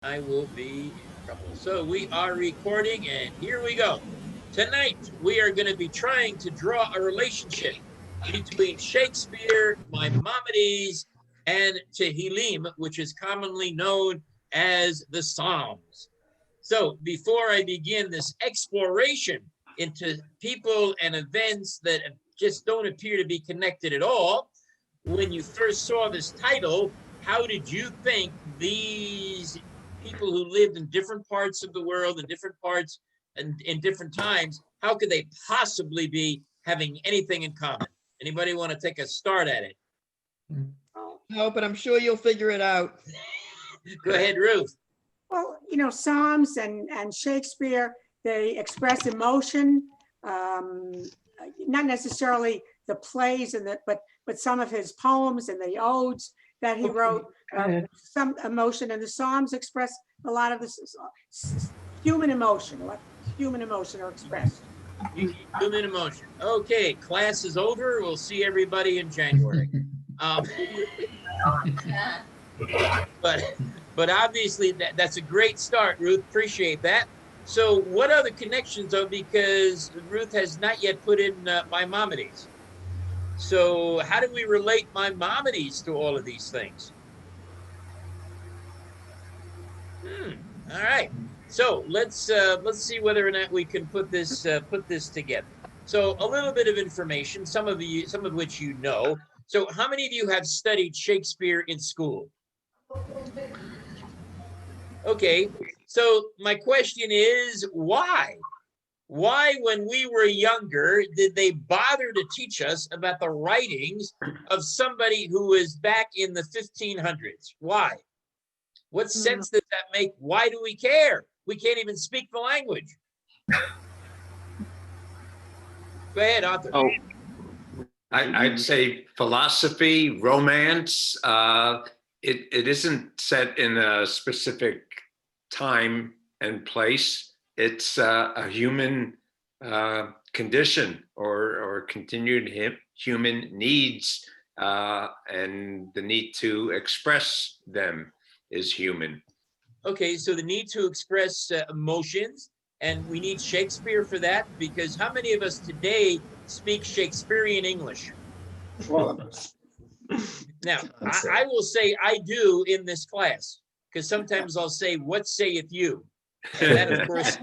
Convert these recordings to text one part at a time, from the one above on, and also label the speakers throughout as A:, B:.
A: I will be in trouble. So we are recording, and here we go. Tonight, we are going to be trying to draw a relationship between Shakespeare, Maimonides, and Tehillim, which is commonly known as the Psalms. So before I begin this exploration into people and events that just don't appear to be connected at all, when you first saw this title, how did you think these people who lived in different parts of the world, in different parts and in different times, how could they possibly be having anything in common? Anybody want to take a start at it?
B: No, but I'm sure you'll figure it out.
A: Go ahead, Ruth.
C: Well, Psalms and Shakespeare, they express emotion, not necessarily the plays but some of his poems and the odes that he wrote, some emotion, and the Psalms express a lot of this human emotion, what human emotion are expressed.
A: Human emotion. Okay, class is over. We'll see everybody in January. But obviously that's a great start, Ruth. Appreciate that. So what are the connections, though? Because Ruth has not yet put in Maimonides. So how do we relate Maimonides to all of these things? All right. So let's see whether or not we can put this together. So a little bit of information, some of which you know. So how many of you have studied Shakespeare in school? Okay, so my question is, why? Why, when we were younger, did they bother to teach us about the writings of somebody who was back in the 1500s? Why? What sense does that make? Why do we care? We can't even speak the language. Go ahead, Arthur.
D: Oh, I'd say philosophy, romance. It isn't set in a specific time and place. It's a human condition or continued human needs, and the need to express them is human.
A: Okay, so the need to express emotions, and we need Shakespeare for that, because how many of us today speak Shakespearean English?
E: All of us.
A: Now, I will say I do in this class, because sometimes I'll say, "What saith you?" And that, of course,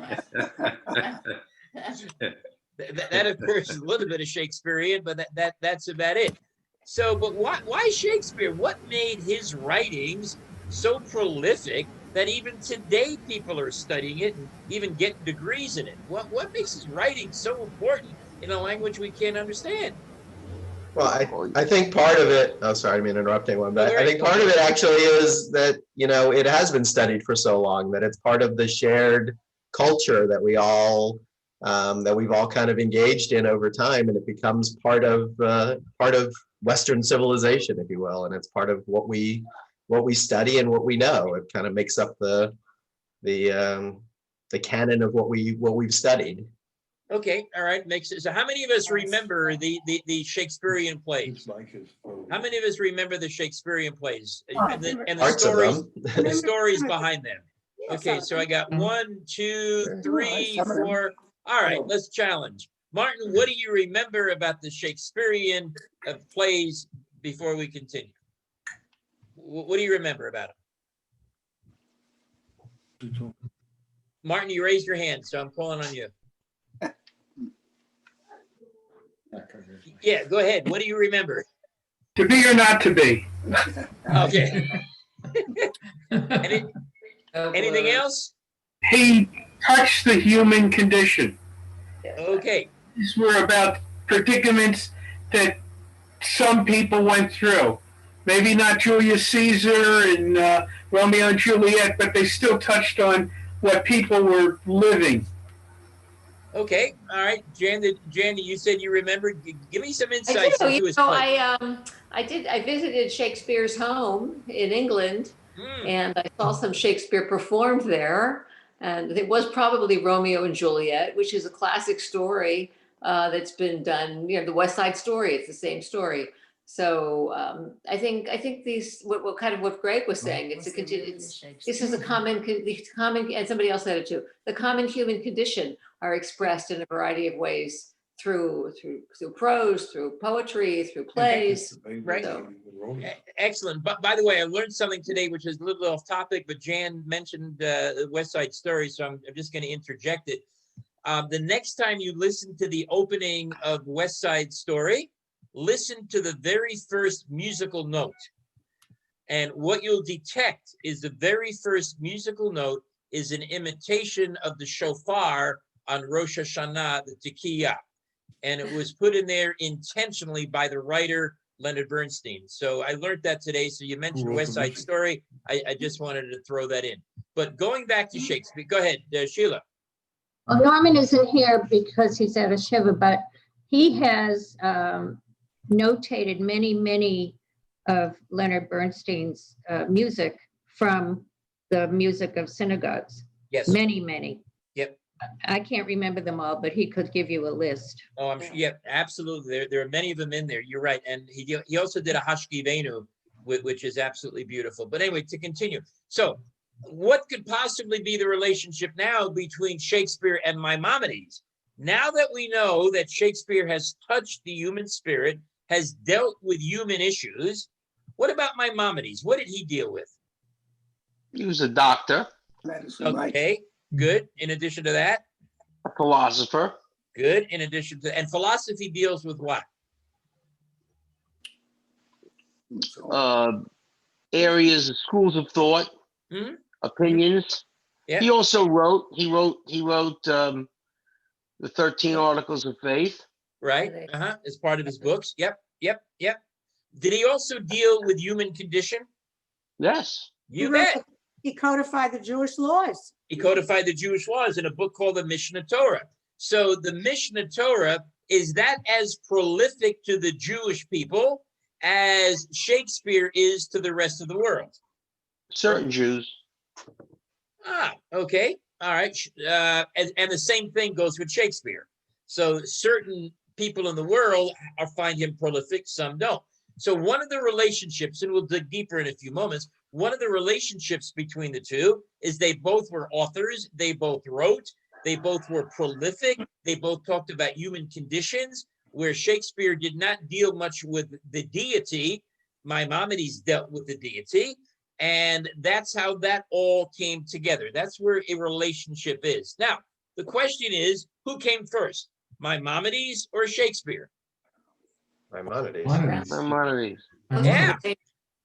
A: that of course is a little bit of Shakespearean, but that's about it. So, but why Shakespeare? What made his writings so prolific that even today people are studying it and even get degrees in it? What makes his writing so important in a language we can't understand?
E: Well, I think part of it, oh, sorry, I'm interrupting one, but I think part of it actually is that, it has been studied for so long that it's part of the shared culture that we've all kind of engaged in over time, and it becomes part of Western civilization, if you will, and it's part of what we study and what we know. It kind of makes up the canon of what we've studied.
A: Okay, all right, makes sense. So how many of us remember the Shakespearean plays? How many of us remember the Shakespearean plays and the stories behind them? Okay, so I got 1, 2, 3, 4. All right, let's challenge. Martin, what do you remember about the Shakespearean plays before we continue? What do you remember about them? Martin, you raised your hand, so I'm calling on you. Yeah, go ahead. What do you remember?
F: To be or not to be.
A: Okay. Anything else?
F: He touched the human condition.
A: Okay.
F: These were about predicaments that some people went through. Maybe not Julius Caesar and Romeo and Juliet, but they still touched on what people were living.
A: Okay, all right, Jan, you said you remembered. Give me some insights
G: into his play. I visited Shakespeare's home in England, and I saw some Shakespeare performed there, and it was probably Romeo and Juliet, which is a classic story that's been done. The West Side Story. It's the same story, So I think these, what kind of what Greg was saying, it's a this is a common, and somebody else said it too, the common human condition are expressed in a variety of ways through prose, through poetry, through plays.
A: Right.
G: So-
A: Excellent. But by the way, I learned something today, which is a little off topic, but Jan mentioned the West Side Story, so I'm just going to interject it. The next time you listen to the opening of West Side Story, listen to the very first musical note. And what you'll detect is the very first musical note is an imitation of the shofar on Rosh Hashanah, the Tekiah. And it was put in there intentionally by the writer, Leonard Bernstein. So I learned that today. So you mentioned West Side Story. I just wanted to throw that in. But going back to Shakespeare, go ahead, Sheila.
H: Well, Norman isn't here because he's at a shiva, but he has notated many of Leonard Bernstein's music from the music of synagogues.
A: Yes.
H: Many.
A: Yep.
H: I can't remember them all, but he could give you a list.
A: Oh, I'm sure. Yeah, absolutely. There are many of them in there. You're right. And he also did a Hashkivenu, which is absolutely beautiful. But anyway, to continue. So what could possibly be the relationship now between Shakespeare and Maimonides? Now that we know that Shakespeare has touched the human spirit, has dealt with human issues, what about Maimonides? What did he deal with?
I: He was a doctor,
A: Okay, good. In addition to that,
I: a philosopher.
A: good. In addition to, and philosophy deals with what?
I: Areas, schools of thought,
A: Mhm.
I: opinions.
A: Yeah.
I: He also wrote the 13 Articles of Faith.
A: Right? As part of his books. Yep. Did he also deal with human condition?
I: Yes.
A: You
C: wrote
A: bet.
C: He codified the Jewish laws.
A: He codified the Jewish laws in a book called the Mishnah Torah. So the Mishnah Torah, is that as prolific to the Jewish people as Shakespeare is to the rest of the world?
I: Certain Jews.
A: Okay. All right. And the same thing goes with Shakespeare. So certain people in the world find him prolific, some don't. So one of the relationships, and we'll dig deeper in a few moments, one of the relationships between the two is they both were authors, they both wrote, they both were prolific, they both talked about human conditions, where Shakespeare did not deal much with the deity. Maimonides dealt with the deity, and that's how that all came together. That's where a relationship is. Now, the question is, who came first, Maimonides or Shakespeare?
E: Maimonides.
I: Maimonides.
A: Yeah.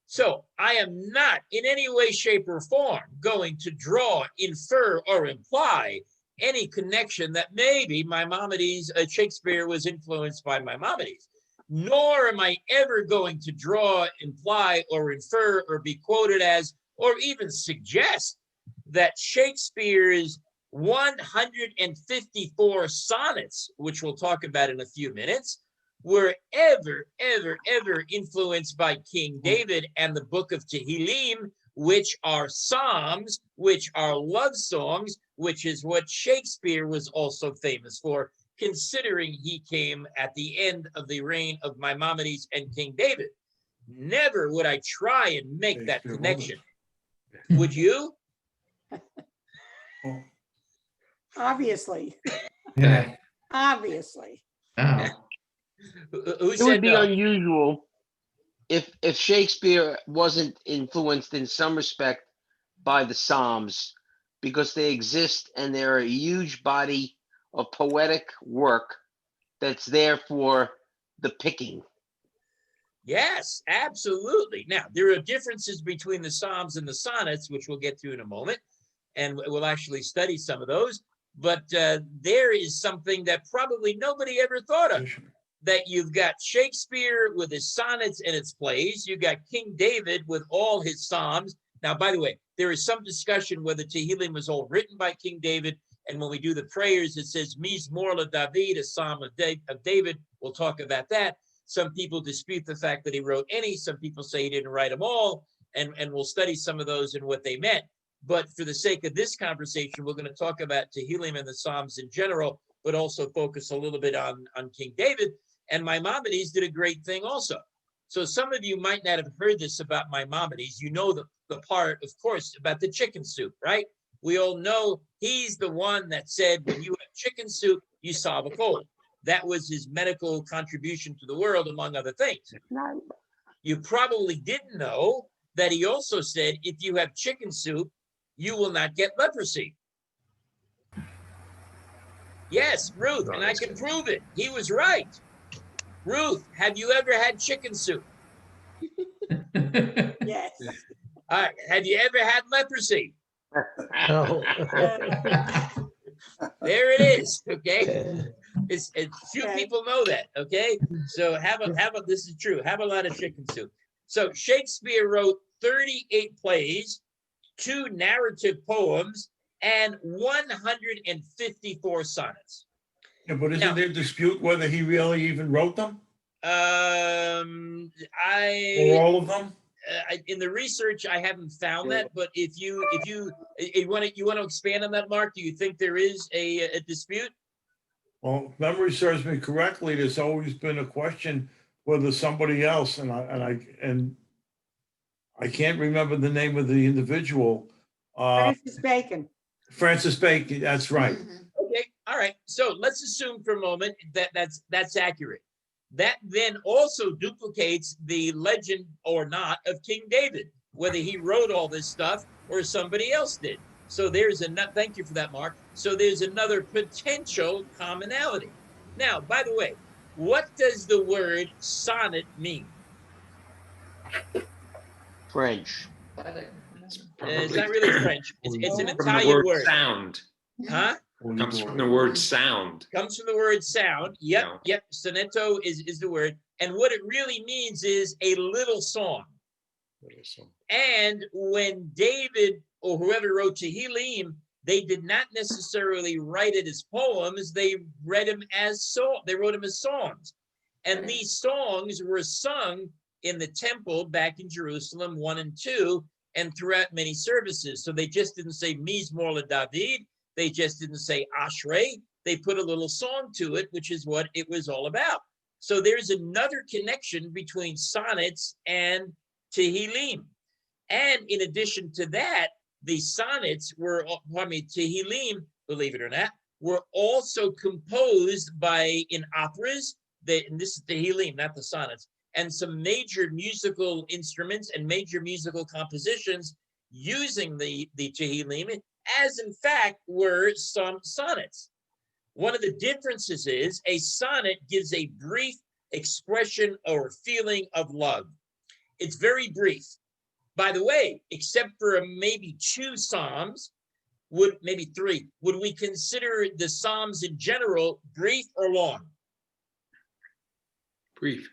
A: So I am not in any way, shape, or form going to draw, infer, or imply any connection that maybe Maimonides, Shakespeare was influenced by Maimonides. Nor am I ever going to draw, imply, or infer, or be quoted as, or even suggest that Shakespeare's 154 sonnets, which we'll talk about in a few minutes, were ever influenced by King David and the book of Tehillim, which are psalms, which are love songs, which is what Shakespeare was also famous for, considering he came at the end of the reign of Maimonides and King David. Never would I try and make that connection. Would you?
C: Obviously.
J: Yeah.
C: Obviously.
J: Oh.
A: Who
I: It
A: said
I: would be
A: no?
I: unusual if Shakespeare wasn't influenced in some respect by the Psalms, because they exist and they're a huge body of poetic work that's there for the picking.
A: Yes, absolutely. Now, there are differences between the Psalms and the sonnets, which we'll get to in a moment, and we'll actually study some of those. But there is something that probably nobody ever thought of, that you've got Shakespeare with his sonnets and its plays. You got King David with all his psalms. Now, by the way, there is some discussion whether Tehillim was all written by King David. And when we do the prayers, it says Mizmor LaDavid, a psalm of David. We'll talk about that. Some people dispute the fact that he wrote any. Some people say he didn't write them all. And we'll study some of those and what they meant. But for the sake of this conversation, we're going to talk about Tehillim and the Psalms in general, but also focus a little bit on King David. And Maimonides did a great thing also. So some of you might not have heard this about Maimonides. You know the part, of course, about the chicken soup, right? We all know he's the one that said, when you have chicken soup, you solve a cold. That was his medical contribution to the world, among other things. You probably didn't know that he also said, if you have chicken soup, you will not get leprosy. Yes, Ruth, and I can prove it. He was right. Ruth, have you ever had chicken soup?
C: Yes.
A: All right. Have you ever had leprosy?
E: No.
A: There it is. Okay. It's few
C: Okay.
A: people know that. Okay. So this is true. Have a lot of chicken soup. So Shakespeare wrote 38 plays, 2 narrative poems, and 154 sonnets.
J: Yeah, but
A: Now-
J: isn't there a dispute whether he really even wrote them or all of them?
A: In the research, I haven't found that, but if you want to expand on that, Mark, do you think there is a dispute?
J: Well, if memory serves me correctly, there's always been a question whether somebody else, and I can't remember the name of the individual.
C: Francis Bacon.
J: Francis Bacon, that's right.
A: Okay, all right. So let's assume for a moment that that's accurate. That then also duplicates the legend or not of King David, whether he wrote all this stuff or somebody else did. So there's thank you for that, Mark. So there's another potential commonality. Now, by the way, what does the word sonnet mean?
I: French.
A: It's not really French. It's an
D: From the
A: Italian
D: word
A: word.
D: sound.
A: Huh?
D: Comes from the word sound.
A: Comes from the word sound. Yep,
D: Yeah.
A: yep. Sonetto is the word. And what it really means is a little song. And when David or whoever wrote Tehillim, they did not necessarily write it as poems. They read them as They wrote them as songs. And these songs were sung in the temple back in Jerusalem 1 and 2 and throughout many services. So they just didn't say Mizmor LeDavid. They just didn't say Ashrei. They put a little song to it, which is what it was all about. So there's another connection between sonnets and Tehillim. And in addition to that, the sonnets were, Tehillim, believe it or not, were also composed in operas. And this is Tehillim, not the sonnets, and some major musical instruments and major musical compositions using the Tehillim, as in fact were some sonnets. One of the differences is a sonnet gives a brief expression or feeling of love. It's very brief. By the way, except for maybe 2 Psalms, maybe 3, would we consider the Psalms in general brief or long?
D: Brief.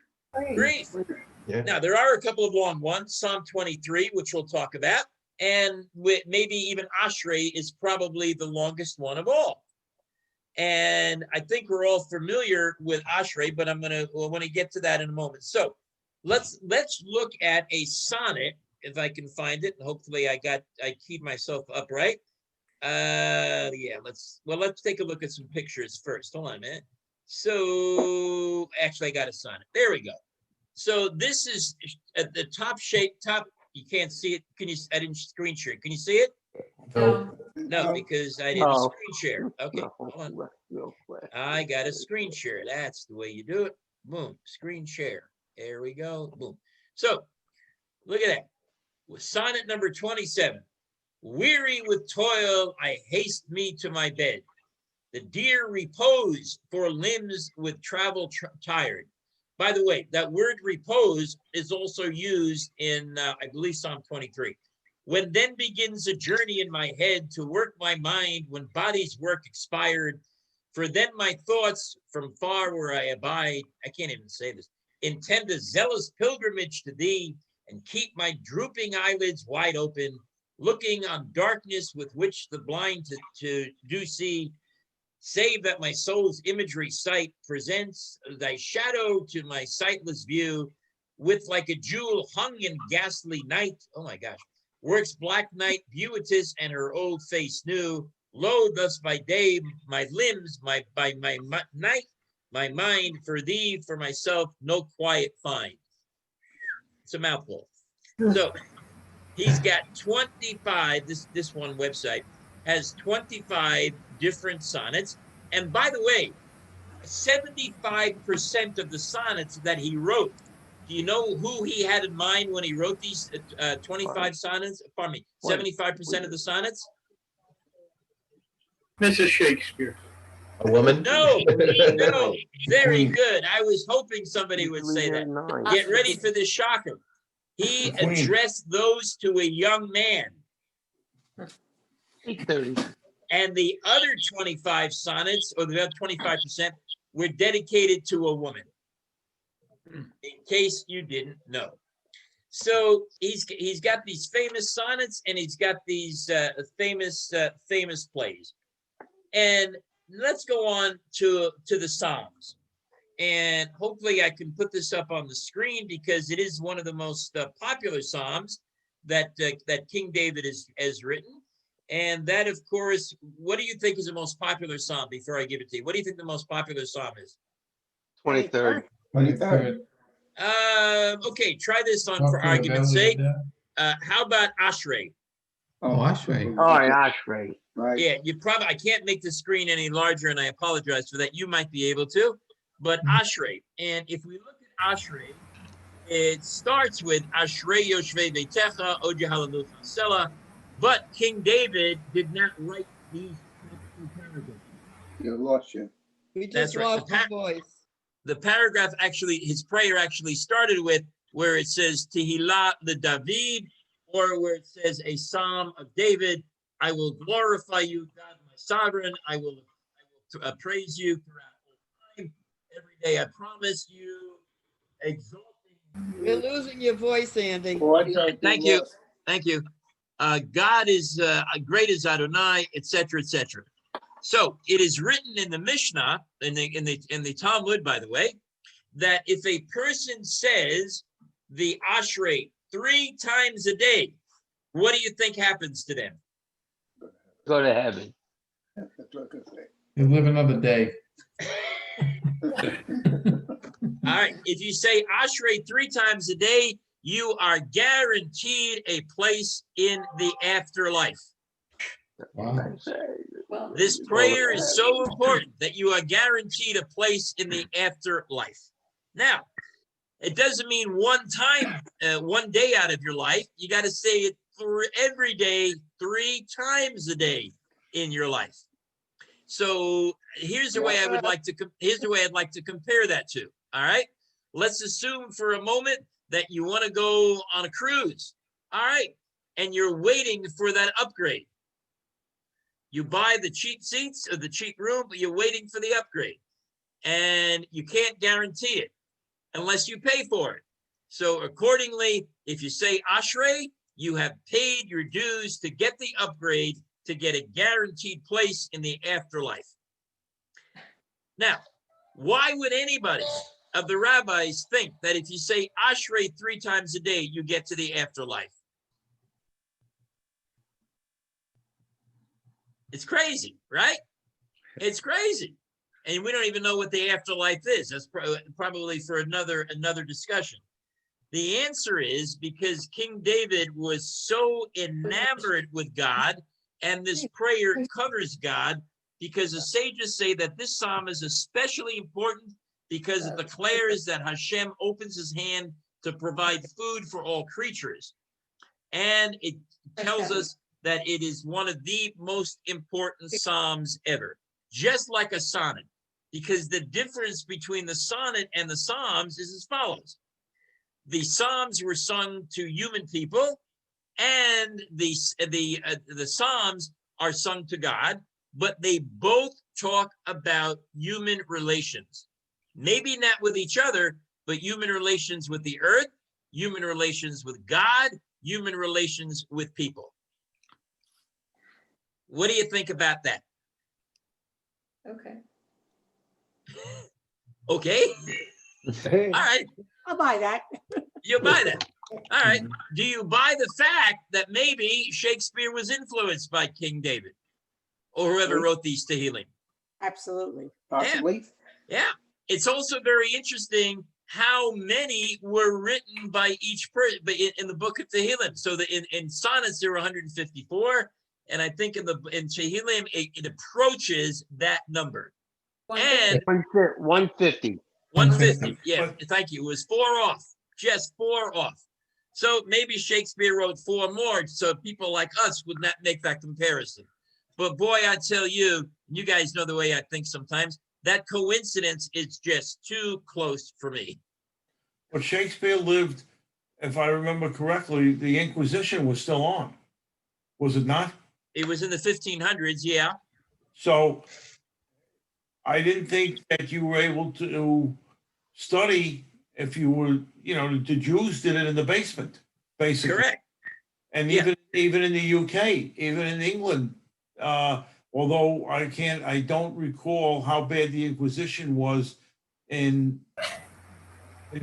A: Brief.
E: Yeah.
A: Now, there are a couple of long ones, Psalm 23, which we'll talk about, and maybe even Ashrei is probably the longest one of all. And I think we're all familiar with Ashrei, but I want to get to that in a moment. So let's look at a sonnet, if I can find it, and hopefully I keep myself upright. Yeah, let's take a look at some pictures first. Hold on a minute. So actually I got a sonnet. There we go. So this is at the top. You can't see it. I didn't screen share. Can you see it? No, because I didn't screen share. Okay, hold on.
I: Real quick.
A: I got a screen share. That's the way you do it. Boom, screen share. There we go. Boom. So look at that. With sonnet number 27. Weary with toil, I haste me to my bed. The dear repose for limbs with travel tired. By the way, that word repose is also used in, I believe, Psalm 23. When then begins a journey in my head to work my mind when body's work expired. For then my thoughts from far where I abide, I can't even say this, intend a zealous pilgrimage to thee and keep my drooping eyelids wide open, looking on darkness with which the blind to do see, save that my soul's imagery sight presents thy shadow to my sightless view, with like a jewel hung in ghastly night. Oh my gosh. Works black night beauteous and her old face new. Lo, thus by day, my limbs, by night, my mind for thee, for myself, no quiet find. It's a mouthful. So he's got 25, this one website has 25 different sonnets. And by the way, 75% of the sonnets that he wrote, do you know who he had in mind when he wrote these 25 sonnets? Pardon me, 75% of the sonnets?
F: Mrs. Shakespeare.
E: A woman?
A: No, no, very good. I was hoping somebody would say that. Get ready for this shocker. He addressed those to a young man.
I: 8:30.
A: And the other 25 sonnets, or the other 25%, were dedicated to a woman. In case you didn't know. So he's got these famous sonnets and he's got these famous plays. And let's go on to the Psalms. And hopefully I can put this up on the screen because it is one of the most popular Psalms that King David has written. And that, of course, what do you think is the most popular Psalm before I give it to you? What do you think the most popular Psalm is?
I: 23rd.
J: 23rd.
A: Okay, try this on for argument's sake. How about Ashrei?
J: Oh, Ashrei.
I: All right, Ashrei.
K: Right.
A: Yeah, I can't make the screen any larger, and I apologize for that. You might be able to, but Ashrei. And if we look at Ashrei, it starts with Ashrei Yoshvei Beitecha, Od Yehalelu Chasela, but King David did not write these two paragraphs.
K: You lost you.
B: We just
A: That's right.
B: lost your voice.
A: The paragraph actually, his prayer actually started with where it says Tehillah LeDavid, or where it says a Psalm of David. I will glorify you, God, my sovereign. I will praise you throughout all time. Every day I promise you, exalting you.
B: We're losing your voice, Andy.
A: Thank you. Thank you. God is great as Adonai, etc., etc. So it is written in the Mishnah, in the Talmud, by the way, that if a person says the Ashrei 3 times a day, what do you think happens to them?
I: Go to heaven.
K: That's what I could say.
J: You live another day.
A: All right. If you say Ashrei 3 times a day, you are guaranteed a place in the afterlife.
J: Wow.
G: Well,
A: This prayer is so important that you are guaranteed a place in the afterlife. Now, it doesn't mean one time, one day out of your life. You got to say it for every day, 3 times a day in your life. So here's the way I would like to. Here's the way I'd like to compare that to. All right. Let's assume for a moment that you want to go on a cruise. All right, and you're waiting for that upgrade. You buy the cheap seats or the cheap room, but you're waiting for the upgrade. And you can't guarantee it unless you pay for it. So accordingly, if you say Ashrei, you have paid your dues to get the upgrade, to get a guaranteed place in the afterlife. Now, why would anybody of the rabbis think that if you say Ashrei 3 times a day, you get to the afterlife? It's crazy, right? It's crazy. And we don't even know what the afterlife is. That's probably for another discussion. The answer is because King David was so enamored with God, and this prayer covers God, because the sages say that this psalm is especially important because it declares that Hashem opens his hand to provide food for all creatures. And it tells us that it is one of the most important psalms ever, just like a sonnet, because the difference between the sonnet and the psalms is as follows. The psalms were sung to human people, and the psalms are sung to God, but they both talk about human relations. Maybe not with each other, but human relations with the earth, human relations with God, human relations with people. What do you think about that?
G: Okay.
A: Okay.
K: Hey.
A: All right.
C: I'll buy that.
A: You buy that. All right. Do you buy the fact that maybe Shakespeare was influenced by King David or whoever wrote these Tehillim?
C: Absolutely.
K: Possibly.
A: Yeah. It's also very interesting how many were written by each person in the book of Tehillim. So in sonnets there were 154, and I think in Tehillim it approaches that number. And
I: 150.
A: 150. Yeah, thank you. It was 4 off, just 4 off. So maybe Shakespeare wrote 4 more, so people like us would not make that comparison. But boy, I tell you, you guys know the way I think sometimes. That coincidence is just too close for me.
J: But Shakespeare lived, if I remember correctly, the Inquisition was still on. Was it not?
A: It was in the 1500s, yeah.
J: So I didn't think that you were able to study if you were, the Jews did it in the basement, basically.
A: Correct.
J: And even in the UK, even in England, although I don't recall how bad the Inquisition was in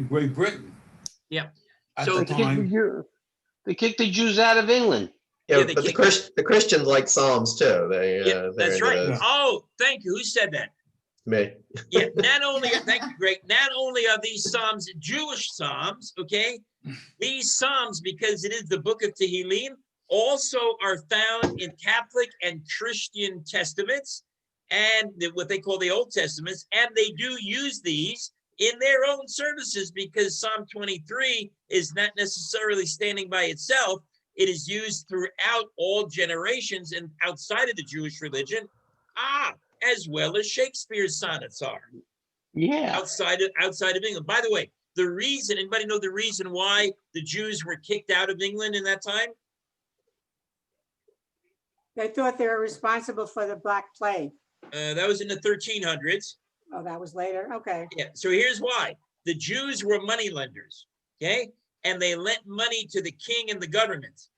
J: Great Britain.
A: Yeah.
J: At
A: So
J: the time.
I: They kicked the Jews out of England.
E: Yeah, but the Christians like Psalms too.
A: That's right.
E: Those.
A: Oh, thank you. Who said that?
E: Me.
A: Yeah, thank you, Greg. Not only are these Psalms Jewish Psalms, okay, these Psalms, because it is the book of Tehillim, also are found in Catholic and Christian testaments and what they call the Old Testaments, and they do use these in their own services because Psalm 23 is not necessarily standing by itself. It is used throughout all generations and outside of the Jewish religion. As well as Shakespeare's sonnets are.
I: Yeah.
A: Outside of England. By the way, the reason, anybody know the reason why the Jews were kicked out of England in that time?
C: They thought they were responsible for the Black Plague.
A: That was in the 1300s.
C: Oh, that was later. Okay.
A: Yeah. So here's why. The Jews were money lenders, okay? And they lent money to the king and the government.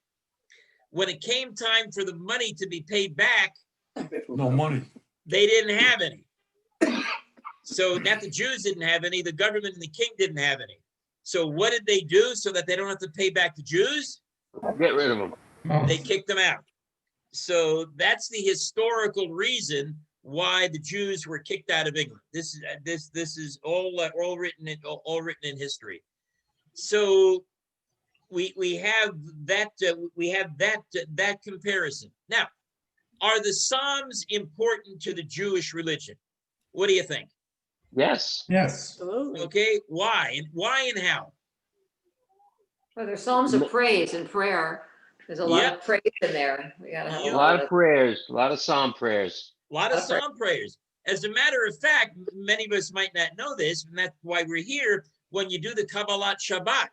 A: When it came time for the money to be paid back,
J: no money.
A: They didn't have any. So not the Jews didn't have any, the government and the king didn't have any. So what did they do so that they don't have to pay back the Jews?
I: Get rid of them.
A: They kicked them out. So that's the historical reason why the Jews were kicked out of England. This is all written in history. So we have that comparison. Now, are the Psalms important to the Jewish religion? What do you think?
I: Yes.
C: Absolutely.
A: Okay, why and how?
G: Well, they're Psalms of praise and prayer. There's a lot of praise in there. We gotta have
I: A lot of prayers, a lot of Psalm prayers.
A: A lot of Psalm prayers. As a matter of fact, many of us might not know this, and that's why we're here. When you do the Kabbalat Shabbat,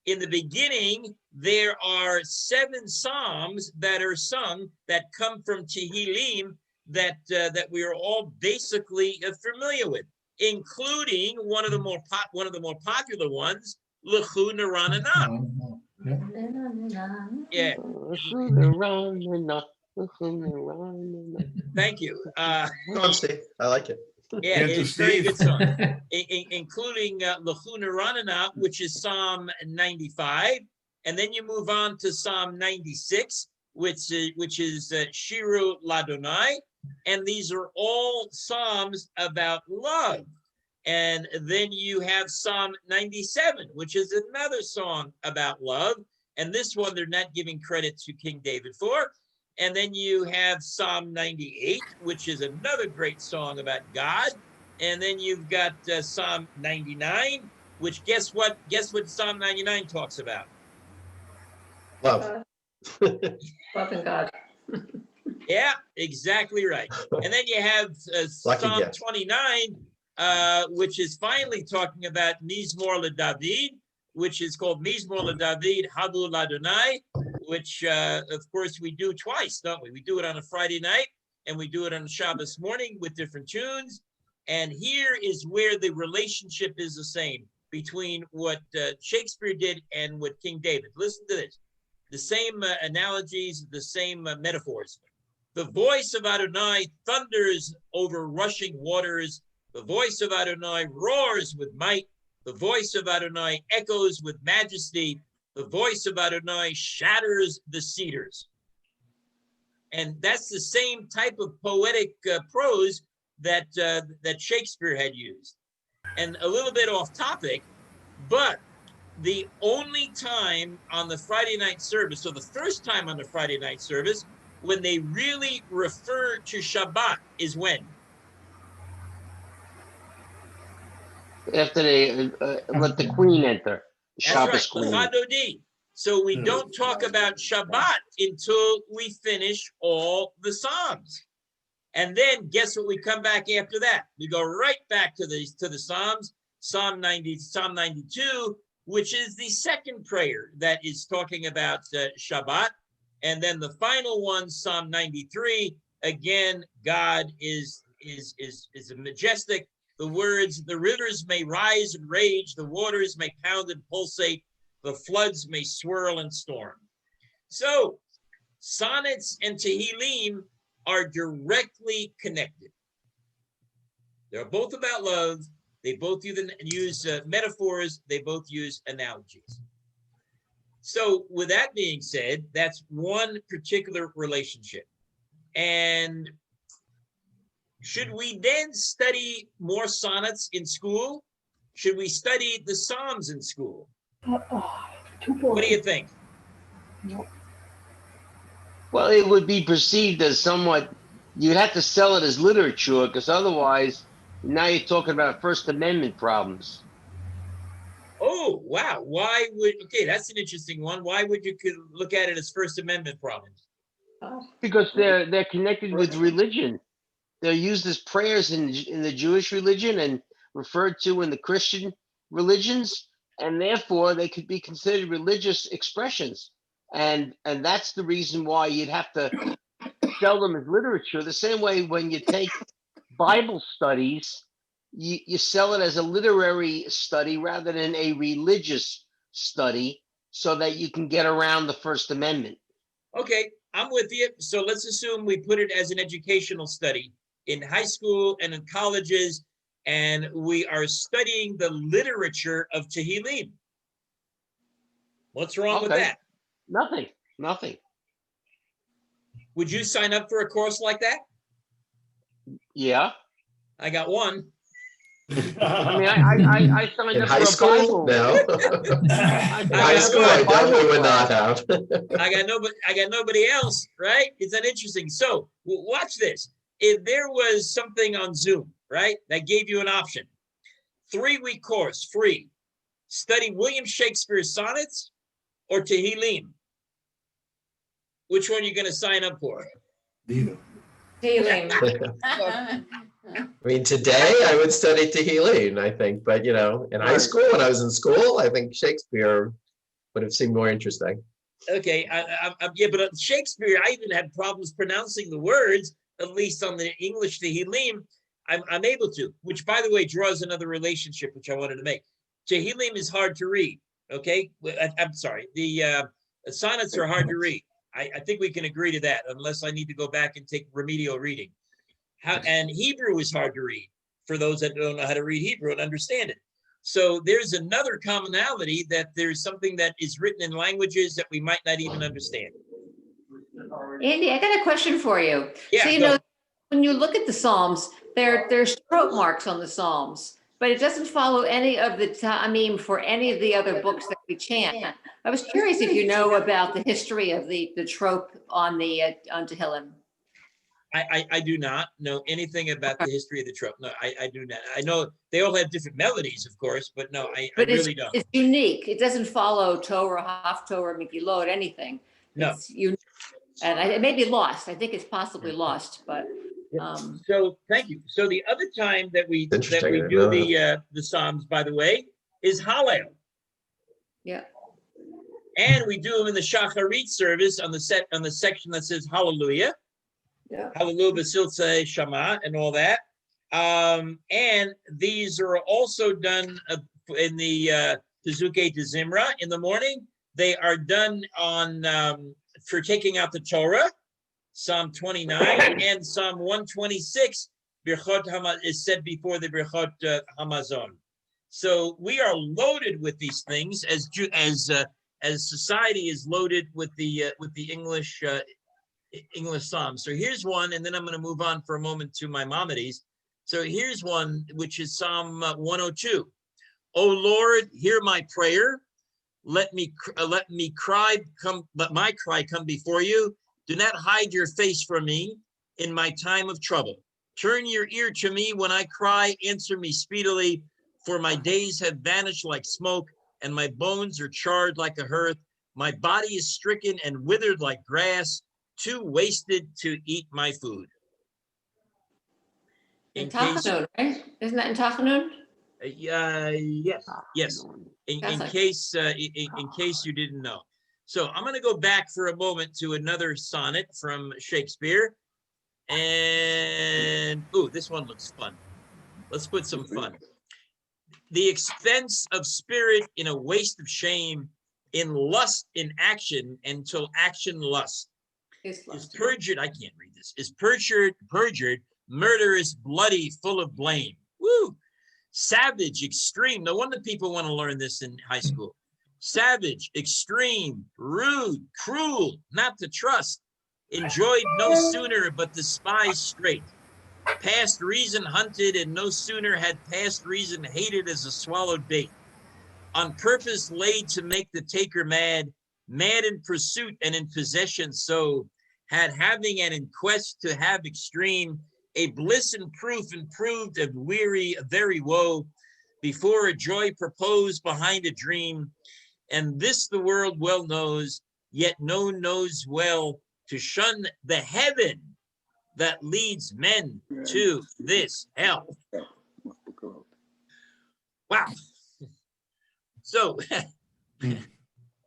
A: in the beginning, there are 7 Psalms that are sung that come from Tehillim that we are all basically familiar with, including one of the more popular ones, L'chu Nerananah. Yeah. Thank you.
E: Go on, Steve. I like it.
A: Yeah, it's a very good song, including L'chu Nerananah, which is Psalm 95, and then you move on to Psalm 96, which is Shiru Ladonai, and these are all psalms about love. And then you have Psalm 97, which is another song about love, and this one they're not giving credit to King David for. And then you have Psalm 98, which is another great song about God. And then you've got Psalm 99, which guess what Psalm 99 talks about?
E: Love.
G: Loving God.
A: Yeah, exactly right. And then you have Psalm 29, which is finally talking about Mizmor LeDavid, which is called Mizmor LeDavid Habu Ladonai, which of course we do twice, don't we? We do it on a Friday night and we do it on Shabbos morning with different tunes. And here is where the relationship is the same between what Shakespeare did and what King David. Listen to this. The same analogies, the same metaphors. The voice of Adonai thunders over rushing waters. The voice of Adonai roars with might. The voice of Adonai echoes with majesty. The voice of Adonai shatters the cedars. And that's the same type of poetic prose that Shakespeare had used. and a little bit off topic, but the only time on the Friday night service, so the first time on the Friday night service, when they really refer to Shabbat is when?
I: After they let the queen enter,
A: That's
I: Shabbos
A: right,
I: queen.
A: L'chadodi. So we don't talk about Shabbat until we finish all the Psalms. And then guess what? We come back after that. We go right back to the Psalms, Psalm 90, Psalm 92, which is the second prayer that is talking about Shabbat. And then the final one, Psalm 93, again, God is a majestic. The words, the rivers may rise and rage, the waters may pound and pulsate, the floods may swirl and storm. So sonnets and Tehillim are directly connected. They're both about love. They both use metaphors. They both use analogies. So with that being said, that's one particular relationship. And should we then study more sonnets in school? Should we study the Psalms in school? What do you think?
I: Well, it would be perceived as somewhat, you'd have to sell it as literature, because otherwise, now you're talking about First Amendment problems.
A: Oh, wow. Why would, okay, that's an interesting one. Why would you look at it as First Amendment problems?
I: Because they're connected with religion. They're used as prayers in the Jewish religion and referred to in the Christian religions, and therefore they could be considered religious expressions. And that's the reason why you'd have to sell them as literature. The same way when you take Bible studies, you sell it as a literary study rather than a religious study, so that you can get around the First Amendment.
A: Okay, I'm with you. So let's assume we put it as an educational study in high school and in colleges, and we are studying the literature of Tehillim. What's wrong with that?
I: Nothing.
A: Would you sign up for a course like that?
I: Yeah.
A: I got one.
I: I mean, I signed
E: In
I: up
E: high
I: for a
E: school?
I: Bible.
E: No. In high school, I definitely would not have.
A: I got nobody else, right? Is that interesting? So watch this. If there was something on Zoom, right, that gave you an option, 3-week course, free, study William Shakespeare's sonnets or Tehillim, which one are you going to sign up for?
J: Neither.
G: Tehillim.
E: I mean, today I would study Tehillim, I think, but you know, in high school, when I was in school, I think Shakespeare would have seemed more interesting.
A: Okay, yeah, but Shakespeare, I even had problems pronouncing the words, at least on the English Tehillim. I'm able to, which by the way, draws another relationship, which I wanted to make. Tehillim is hard to read, okay? I'm sorry, the sonnets are hard to read. I think we can agree to that, unless I need to go back and take remedial reading. And Hebrew is hard to read for those that don't know how to read Hebrew and understand it. So there's another commonality, that there's something that is written in languages that we might not even understand.
G: Andy, I got a question for you.
A: Yeah,
G: So, you know, when you look at the Psalms, there's stroke marks on the Psalms, but it doesn't follow any of the ta'amim for any of the other books that we chant. I was curious if you know about the history of the trope on Tehillim.
A: I do not know anything about the history of the trope. No, I do not. I know they all have different melodies, of course, but no, I really don't.
G: It's unique. It doesn't follow Torah, Haftorah, Megillot, anything.
A: No.
G: It's unique. And it may be lost. I think it's possibly lost, but.
A: So thank you. So the other time that we do the Psalms, by the way, is Hallel.
G: Yeah.
A: And we do them in the Shacharit service on the section that says Hallelujah.
G: Yeah.
A: Hallelujah, Basilse, Shama, and all that. And these are also done in the Tezuke de Zimra in the morning. They are done on for taking out the Torah, Psalm 29, and Psalm 126. Birchot is said before the Birchot Hamazon. So we are loaded with these things as society is loaded with the English Psalms. So here's one, and then I'm going to move on for a moment to Maimonides. So here's one, which is Psalm 102. O Lord, hear my prayer. Let my cry come before you. Do not hide your face from me in my time of trouble. Turn your ear to me when I cry. Answer me speedily, for my days have vanished like smoke, and my bones are charred like a hearth. My body is stricken and withered like grass, too wasted to eat my food.
G: In Tachanun, right? Isn't that in Tachanun?
A: Yes. In
G: That's like-
A: case you didn't know. So I'm going to go back for a moment to another sonnet from Shakespeare. And, ooh, this one looks fun. Let's put some fun. The expense of spirit in a waste of shame, in lust, in action, until action lust. Is perjured, I can't read this, is perjured, murderous, bloody, full of blame. Woo! Savage, extreme. No wonder people want to learn this in high school. Savage, extreme, rude, cruel, not to trust. Enjoyed no sooner, but despised straight. Past reason hunted, and no sooner had past reason hated as a swallowed bait. On purpose laid to make the taker mad, mad in pursuit and in possession so, had having and in quest to have extreme, a bliss and proof and proved of weary, very woe, before a joy proposed behind a dream. And this the world well knows, yet no knows well to shun the heaven that leads men to this hell. Wow. So,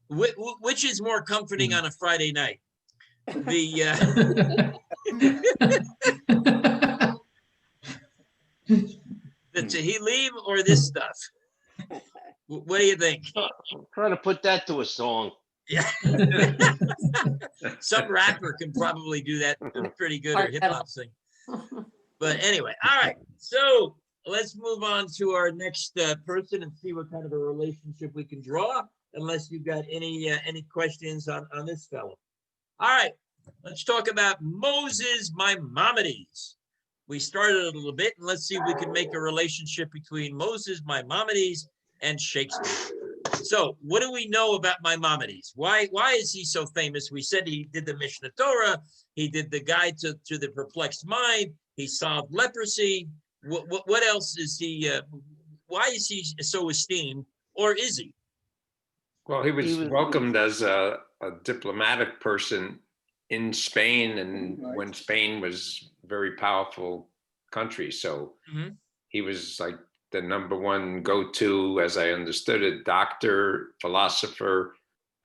A: which is more comforting on a Friday night? The Tehillim or this stuff? What do you think?
I: Try to put that to a song.
A: Yeah. Some rapper can probably do that pretty good, or hip hop sing. But anyway, all right. So let's move on to our next person and see what kind of a relationship we can draw. Unless you've got any questions on this fellow. All right, let's talk about Moses Maimonides. We started a little bit, and let's see if we can make a relationship between Moses Maimonides and Shakespeare. So what do we know about Maimonides? Why is he so famous? We said he did the Mishnah Torah. He did the Guide to the Perplexed Mind. He solved leprosy. What else is he? Why is he so esteemed, or is he?
D: Well, he was welcomed as a diplomatic person in Spain, and when Spain was a very powerful country. So he was like the number one go-to, as I understood it, doctor, philosopher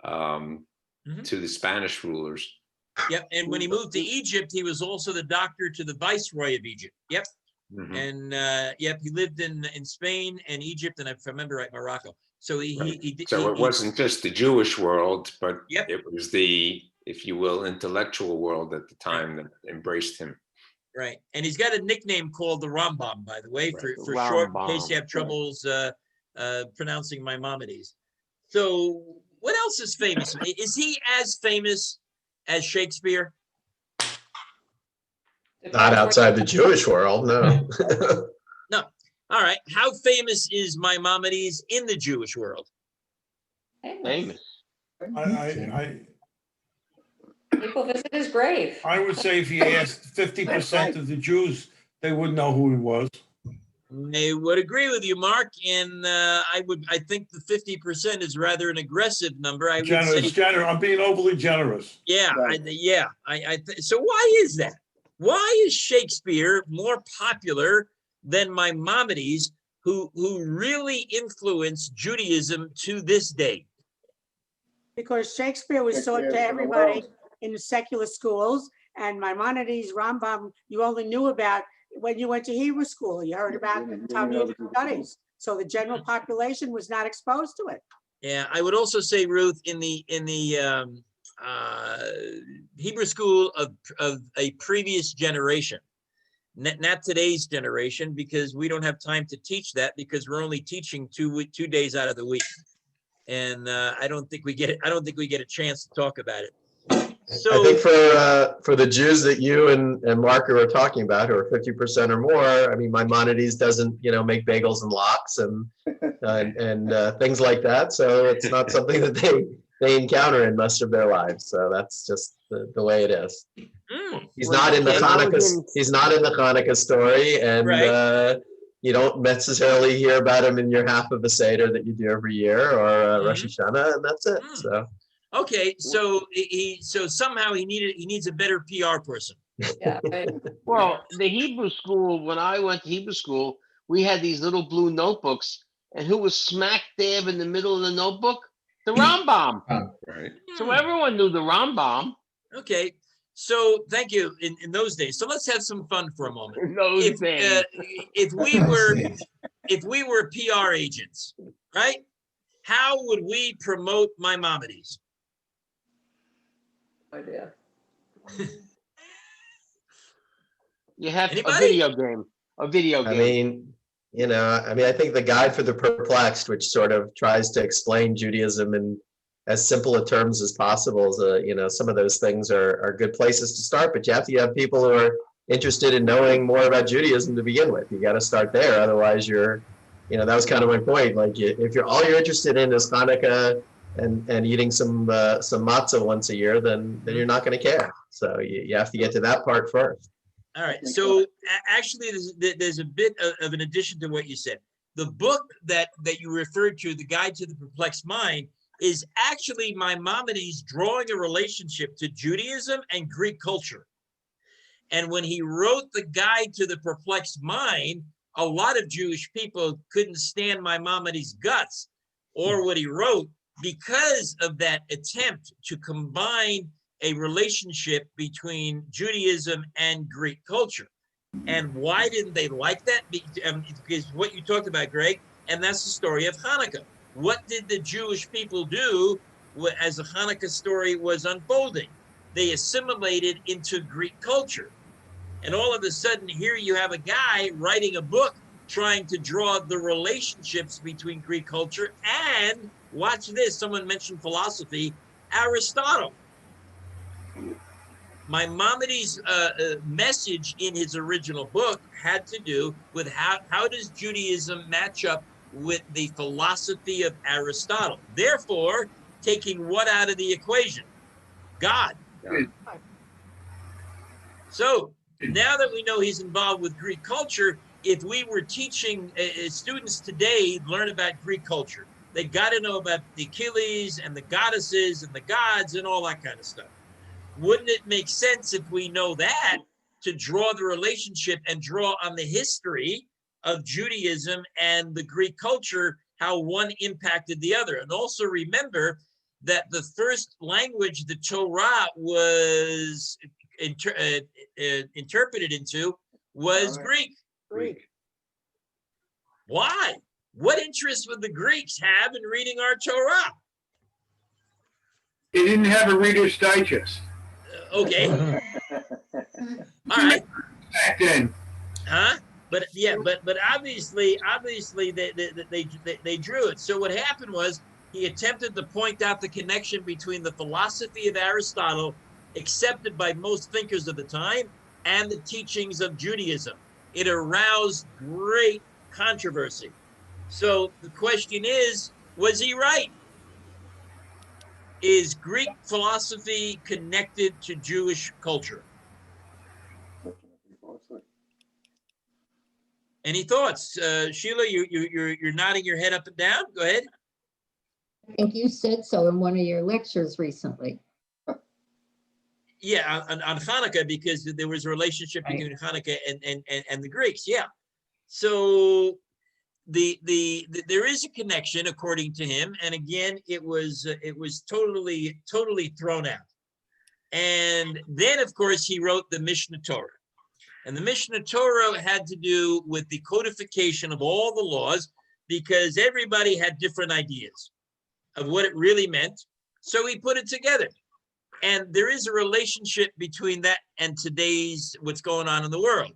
D: to the Spanish rulers.
A: Yep. And when he moved to Egypt, he was also the doctor to the viceroy of Egypt. Yep. And he lived in Spain and Egypt, and if I remember right, Morocco. So
D: it wasn't just the Jewish world, but it was the, if you will, intellectual world at the time that embraced him.
A: Right. And he's got a nickname called the Rambam, by the way, for short, in case you have troubles pronouncing Maimonides. So what else is famous? Is he as famous as Shakespeare?
E: Not outside the Jewish world, no.
A: No. All right. How famous is Maimonides in the Jewish world?
I: Famous.
G: People visit his grave.
J: I would say if you asked 50% of the Jews, they wouldn't know who he was.
A: I would agree with you, Mark, and I think the 50% is rather an aggressive number. I would say,
J: I'm being overly generous.
A: Yeah, so why is that? Why is Shakespeare more popular than Maimonides, who really influenced Judaism to this day?
C: Because Shakespeare was taught to everybody in the secular schools, and Maimonides, Rambam, you only knew about when you went to Hebrew school. You heard about Talmudic studies. So the general population was not exposed to it.
A: Yeah, I would also say, Ruth, in the Hebrew school of a previous generation, not today's generation, because we don't have time to teach that, because we're only teaching 2 days out of the week, and I don't think we get a chance to talk about it. So
E: I think for the Jews that you and Mark were talking about, who are 50% or more, I mean, Maimonides doesn't, make bagels and lox and things like that. So it's not something that they encounter in most of their lives. So that's just the way it is. He's
I: Well,
E: not in the
I: okay,
E: Hanukkah. He's not in the Hanukkah story, and
A: Right.
E: you don't necessarily hear about him in your half of a Seder that you do every year, or Rosh Hashanah, and that's it. So.
A: okay, so so somehow he needs a better PR person.
G: Yeah, right.
I: Well, the Hebrew school, when I went to Hebrew school, we had these little blue notebooks, and who was smack dab in the middle of the notebook? The Rambam.
D: Right.
I: So everyone knew the Rambam.
A: Okay, so thank you in those days. So let's have some fun for a moment.
I: In those days.
A: If we were PR agents, right? How would we promote Maimonides?
G: Idea.
I: You have
A: Anybody?
I: a video game. A video game.
E: I think the Guide for the Perplexed, which sort of tries to explain Judaism in as simple a terms as possible, some of those things are good places to start, but you have to have people who are interested in knowing more about Judaism to begin with. You got to start there. Otherwise that was kind of my point. Like if all you're interested in is Hanukkah and eating some matzah once a year, then you're not going to care. So you have to get to that part first.
A: All right. So actually, there's a bit of an addition to what you said. The book that you referred to, The Guide to the Perplexed Mind, is actually Maimonides drawing a relationship to Judaism and Greek culture. And when he wrote The Guide to the Perplexed Mind, a lot of Jewish people couldn't stand Maimonides' guts or what he wrote because of that attempt to combine a relationship between Judaism and Greek culture. And why didn't they like that? Because what you talked about, Greg, and that's the story of Hanukkah. What did the Jewish people do as the Hanukkah story was unfolding? They assimilated into Greek culture. And all of a sudden, here you have a guy writing a book trying to draw the relationships between Greek culture and, watch this, someone mentioned philosophy, Aristotle. Maimonides' message in his original book had to do with how does Judaism match up with the philosophy of Aristotle? Therefore, taking what out of the equation? God. So now that we know he's involved with Greek culture, if we were teaching students today learn about Greek culture, they got to know about the Achilles and the goddesses and the gods and all that kind of stuff. Wouldn't it make sense if we know that to draw the relationship and draw on the history of Judaism and the Greek culture, how one impacted the other? And also remember that the first language the Torah was interpreted into was Greek. Why? What interest would the Greeks have in reading our Torah?
F: They didn't have a Reader's Digest.
A: Okay. All right.
F: Back then.
A: Huh? But yeah, but obviously they drew it. So what happened was he attempted to point out the connection between the philosophy of Aristotle, accepted by most thinkers of the time, and the teachings of Judaism. It aroused great controversy. So the question is, was he right? Is Greek philosophy connected to Jewish culture? Any thoughts? Sheila, you're nodding your head up and down. Go ahead.
H: I think you said so in one of your lectures recently.
A: Yeah, on Hanukkah, because there was a relationship between Hanukkah and the Greeks. Yeah. So there is a connection according to him, and again, it was totally thrown out. And then, of course, he wrote the Mishnah Torah, and the Mishnah Torah had to do with the codification of all the laws, because everybody had different ideas of what it really meant. So he put it together, and there is a relationship between that and today's what's going on in the world.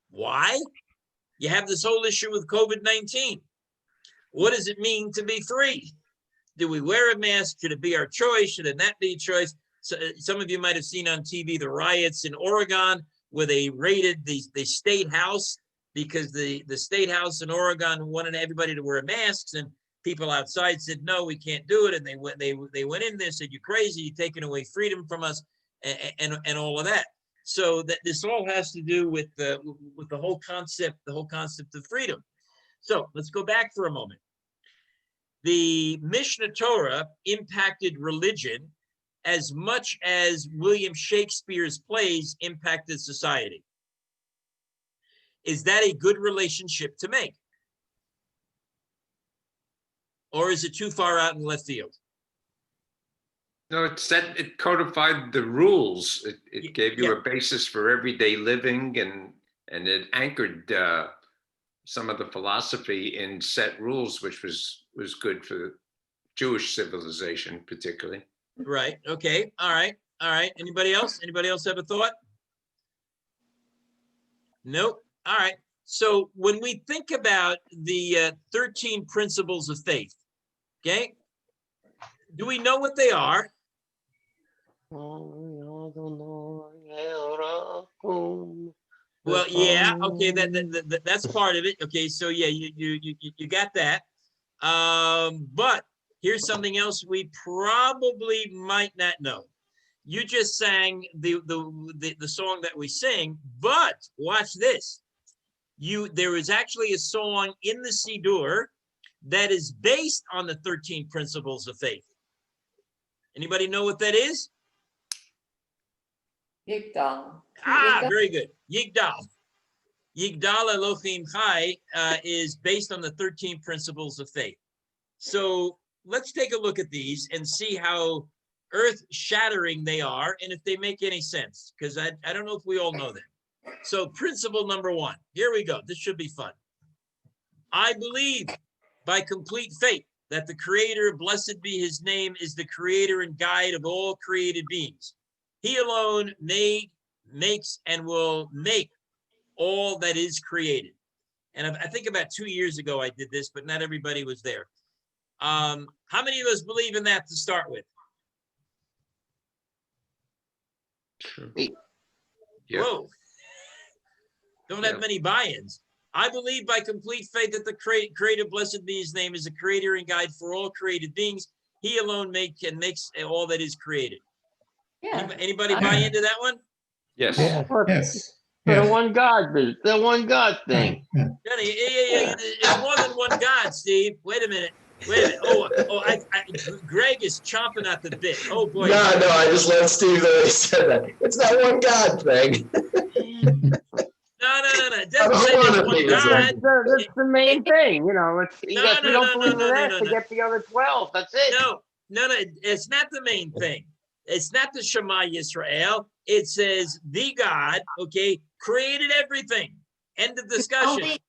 A: Why? You have this whole issue with COVID-19. What does it mean to be free? Do we wear a mask? Should it be our choice? Should it not be a choice? So, some of you might have seen on TV the riots in Oregon where they raided the state house because the state house in Oregon wanted everybody to wear masks, and people outside said, no, we can't do it. And they went in there, said, you're crazy, you're taking away freedom from us, and all of that. So that this all has to do with the whole concept of freedom. So let's go back for a moment. The Mishnah Torah impacted religion as much as William Shakespeare's plays impacted society. Is that a good relationship to make? Or is it too far out in left field?
D: No, it codified the rules. It gave you a basis for everyday living, and it anchored some of the philosophy in set rules, which was good for Jewish civilization, particularly.
A: Right. Okay. All right. Anybody else? Anybody else have a thought? Nope. All right. So when we think about the 13 principles of faith, okay, do we know what they are? Well, yeah. Okay. That's part of it. Okay. So yeah, you got that. But here's something else we probably might not know. You just sang the song that we sing, but watch this. There is actually a song in the Siddur that is based on the 13 principles of faith. Anybody know what that is?
G: Yigdal.
A: Very good. Yigdal. Yigdal Elohim Chai is based on the 13 principles of faith. So let's take a look at these and see how earth-shattering they are and if they make any sense, because I don't know if we all know them. So principle number 1, here we go. This should be fun. I believe by complete faith that the Creator, blessed be his name, is the creator and guide of all created beings. He alone made, makes, and will make all that is created. And I think about 2 years ago I did this, but not everybody was there. How many of us believe in that to start with?
D: Sure.
A: Yeah. Whoa. Don't have many buy-ins. I believe by complete faith that the Creator, blessed be his name, is the creator and guide for all created beings. He alone makes all that is created.
G: Yeah.
A: Anybody buy into that one?
D: Yes.
I: Yes. The one God thing.
A: Yeah. It's more than one God, Steve. Wait a minute. Greg is chomping at the bit. Oh boy.
E: No, I just let Steve know he said that. It's that one God thing.
A: No. It doesn't say there's one God.
I: That's the main thing. You know, you don't believe in that to get the other 12. That's it.
A: No. It's not the main thing. It's not the Shema Yisrael. It says the God, okay, created everything. End of discussion.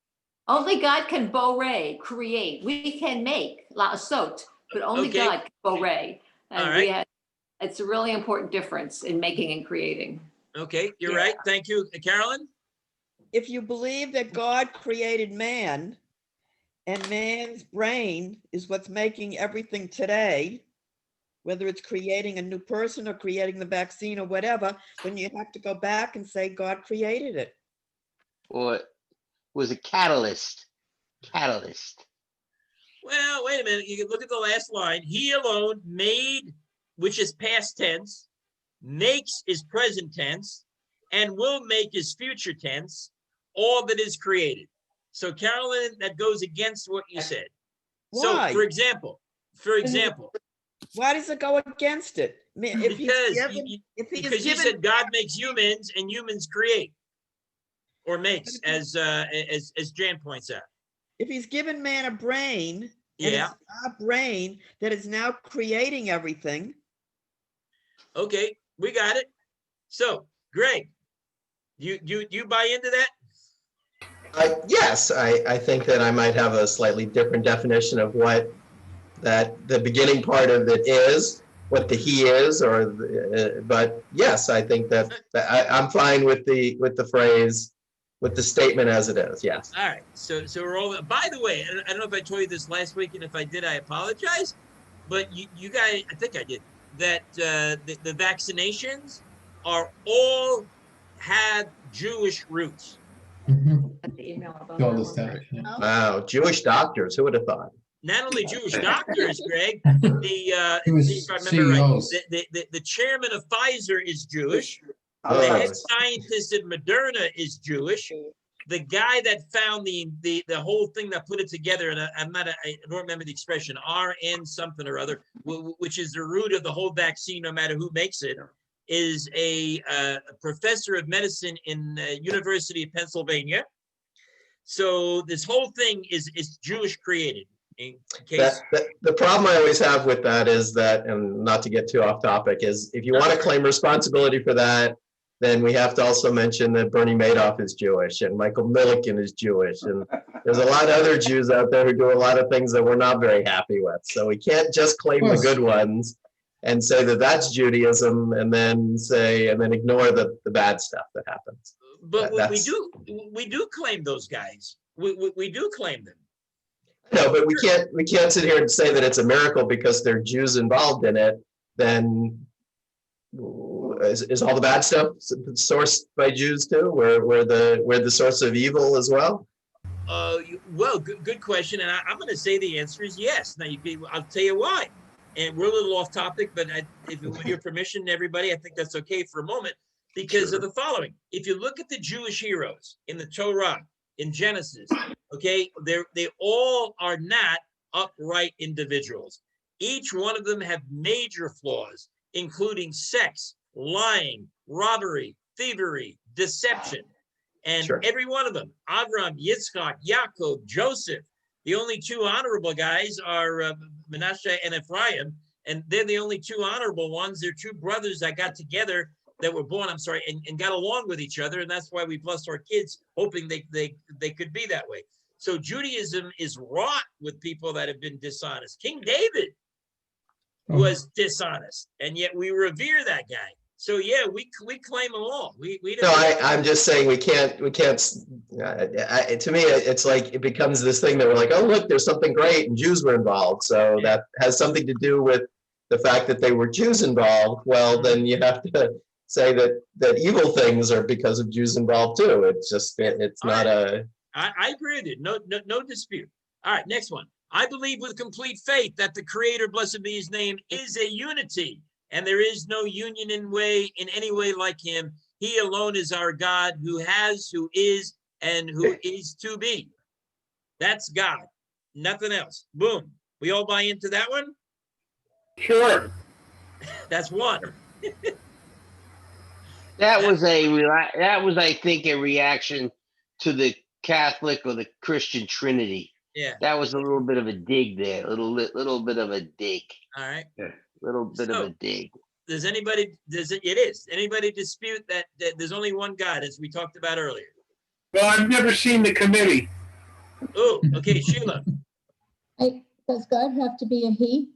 G: Only God can borei, create. We can make, la'asot, but only God can borei. And it's a really important difference in making and creating.
A: Okay, you're right. Thank you. Carolyn?
B: If you believe that God created man and man's brain is what's making everything today, whether it's creating a new person or creating the vaccine or whatever, then you have to go back and say God created it.
I: Or was a catalyst.
A: Well, wait a minute. You can look at the last line. He alone made, which is past tense, makes is present tense, and will make is future tense, all that is created. So Carolyn, that goes against what you said.
B: Why?
A: So for example,
B: why does it go against it? If
A: you said God makes humans and humans create. Or makes, as Jan points out.
B: If he's given man a brain, and it's our brain that is now creating everything.
A: Okay, we got it. So, Greg, you buy into that?
E: Yes, I think that I might have a slightly different definition of what the beginning part of it is, what the he is, but yes, I think that I'm fine with the phrase. With the statement as it is, yes.
A: All right. So we're all. By the way, I don't know if I told you this last week, and if I did, I apologize. But you guys, I think I did. that the vaccinations are all have Jewish roots.
G: At the email about
K: All
G: that
K: this
G: one.
K: stuff, yeah.
E: Wow, Jewish doctors, who would have thought?
A: Not only Jewish doctors, Greg, if
K: Jewish
A: I remember right,
K: CEOs.
A: the chairman of Pfizer is Jewish. The
E: Oh,
A: head scientist at Moderna is Jewish. The guy that found the whole thing that put it together, and I don't remember the expression, RN something or other, which is the root of the whole vaccine, no matter who makes it, is a professor of medicine in University of Pennsylvania. So this whole thing is Jewish created. In case
E: The problem I always have with that is that, and not to get too off topic, is if you want to claim responsibility for that, then we have to also mention that Bernie Madoff is Jewish and Michael Milliken is Jewish. And there's a lot of other Jews out there who do a lot of things that we're not very happy with. So we can't just claim the good ones and say that that's Judaism and then ignore the bad stuff that happens.
A: But we do claim those guys. We do claim them.
E: No, but we can't sit here and say that it's a miracle because there are Jews involved in it. Then is all the bad stuff sourced by Jews too? We're the source of evil as well?
A: Well, good question, and I'm going to say the answer is yes. Now I'll tell you why. And we're a little off topic, but with your permission, everybody, I think that's okay for a moment because of the following. If you look at the Jewish heroes in the Torah, in Genesis, okay, they all are not upright individuals. Each one of them have major flaws, including sex, lying, robbery, thievery, deception. And every one of them, Avram, Yitzchak, Yaakov, Joseph, the only two honorable guys are Manasseh and Ephraim, and they're the only two honorable ones. They're two brothers that got together, that were born, and got along with each other, and that's why we blessed our kids, hoping they could be that way. So Judaism is wrought with people that have been dishonest. King David was dishonest, and yet we revere that guy. So yeah, we claim them all.
E: I'm just saying we can't. To me, it's like it becomes this thing that we're like, oh look, there's something great, and Jews were involved. So that has something to do with the fact that they were Jews involved. Well, then you have to say that evil things are because of Jews involved too. It's just it's not a.
A: I agree with you. No dispute. All right, next one. I believe with complete faith that the Creator, blessed be His name, is a unity, and there is no union in any way like Him. He alone is our God, who has, who is, and who is to be. That's God. Nothing else. Boom. We all buy into that one?
F: Sure.
A: That's one.
I: That was I think, a reaction to the Catholic or the Christian Trinity.
A: Yeah.
I: That was a little bit of a dig there, little bit of a dig.
A: All right.
I: Little bit of a dig.
A: Does anybody dispute that there's only one God, as we talked about earlier?
F: Well, I've never seen the committee.
A: Oh, okay, Sheila.
H: Does God have to be a he?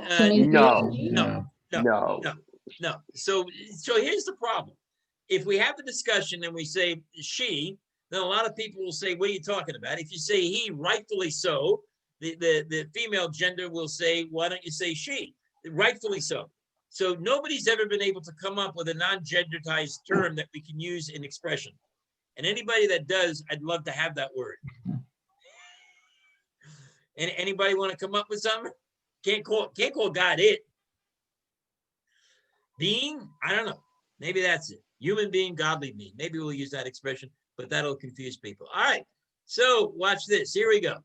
A: No. So here's the problem. If we have the discussion and we say she, then a lot of people will say, what are you talking about? If you say he, rightfully so, the female gender will say, why don't you say she? Rightfully so. So nobody's ever been able to come up with a non-genderized term that we can use in expression. And anybody that does, I'd love to have that word. And anybody want to come up with something? Can't call God it. Being, I don't know. Maybe that's it. Human being, godly being. Maybe we'll use that expression, but that'll confuse people. All right. So watch this. Here we go.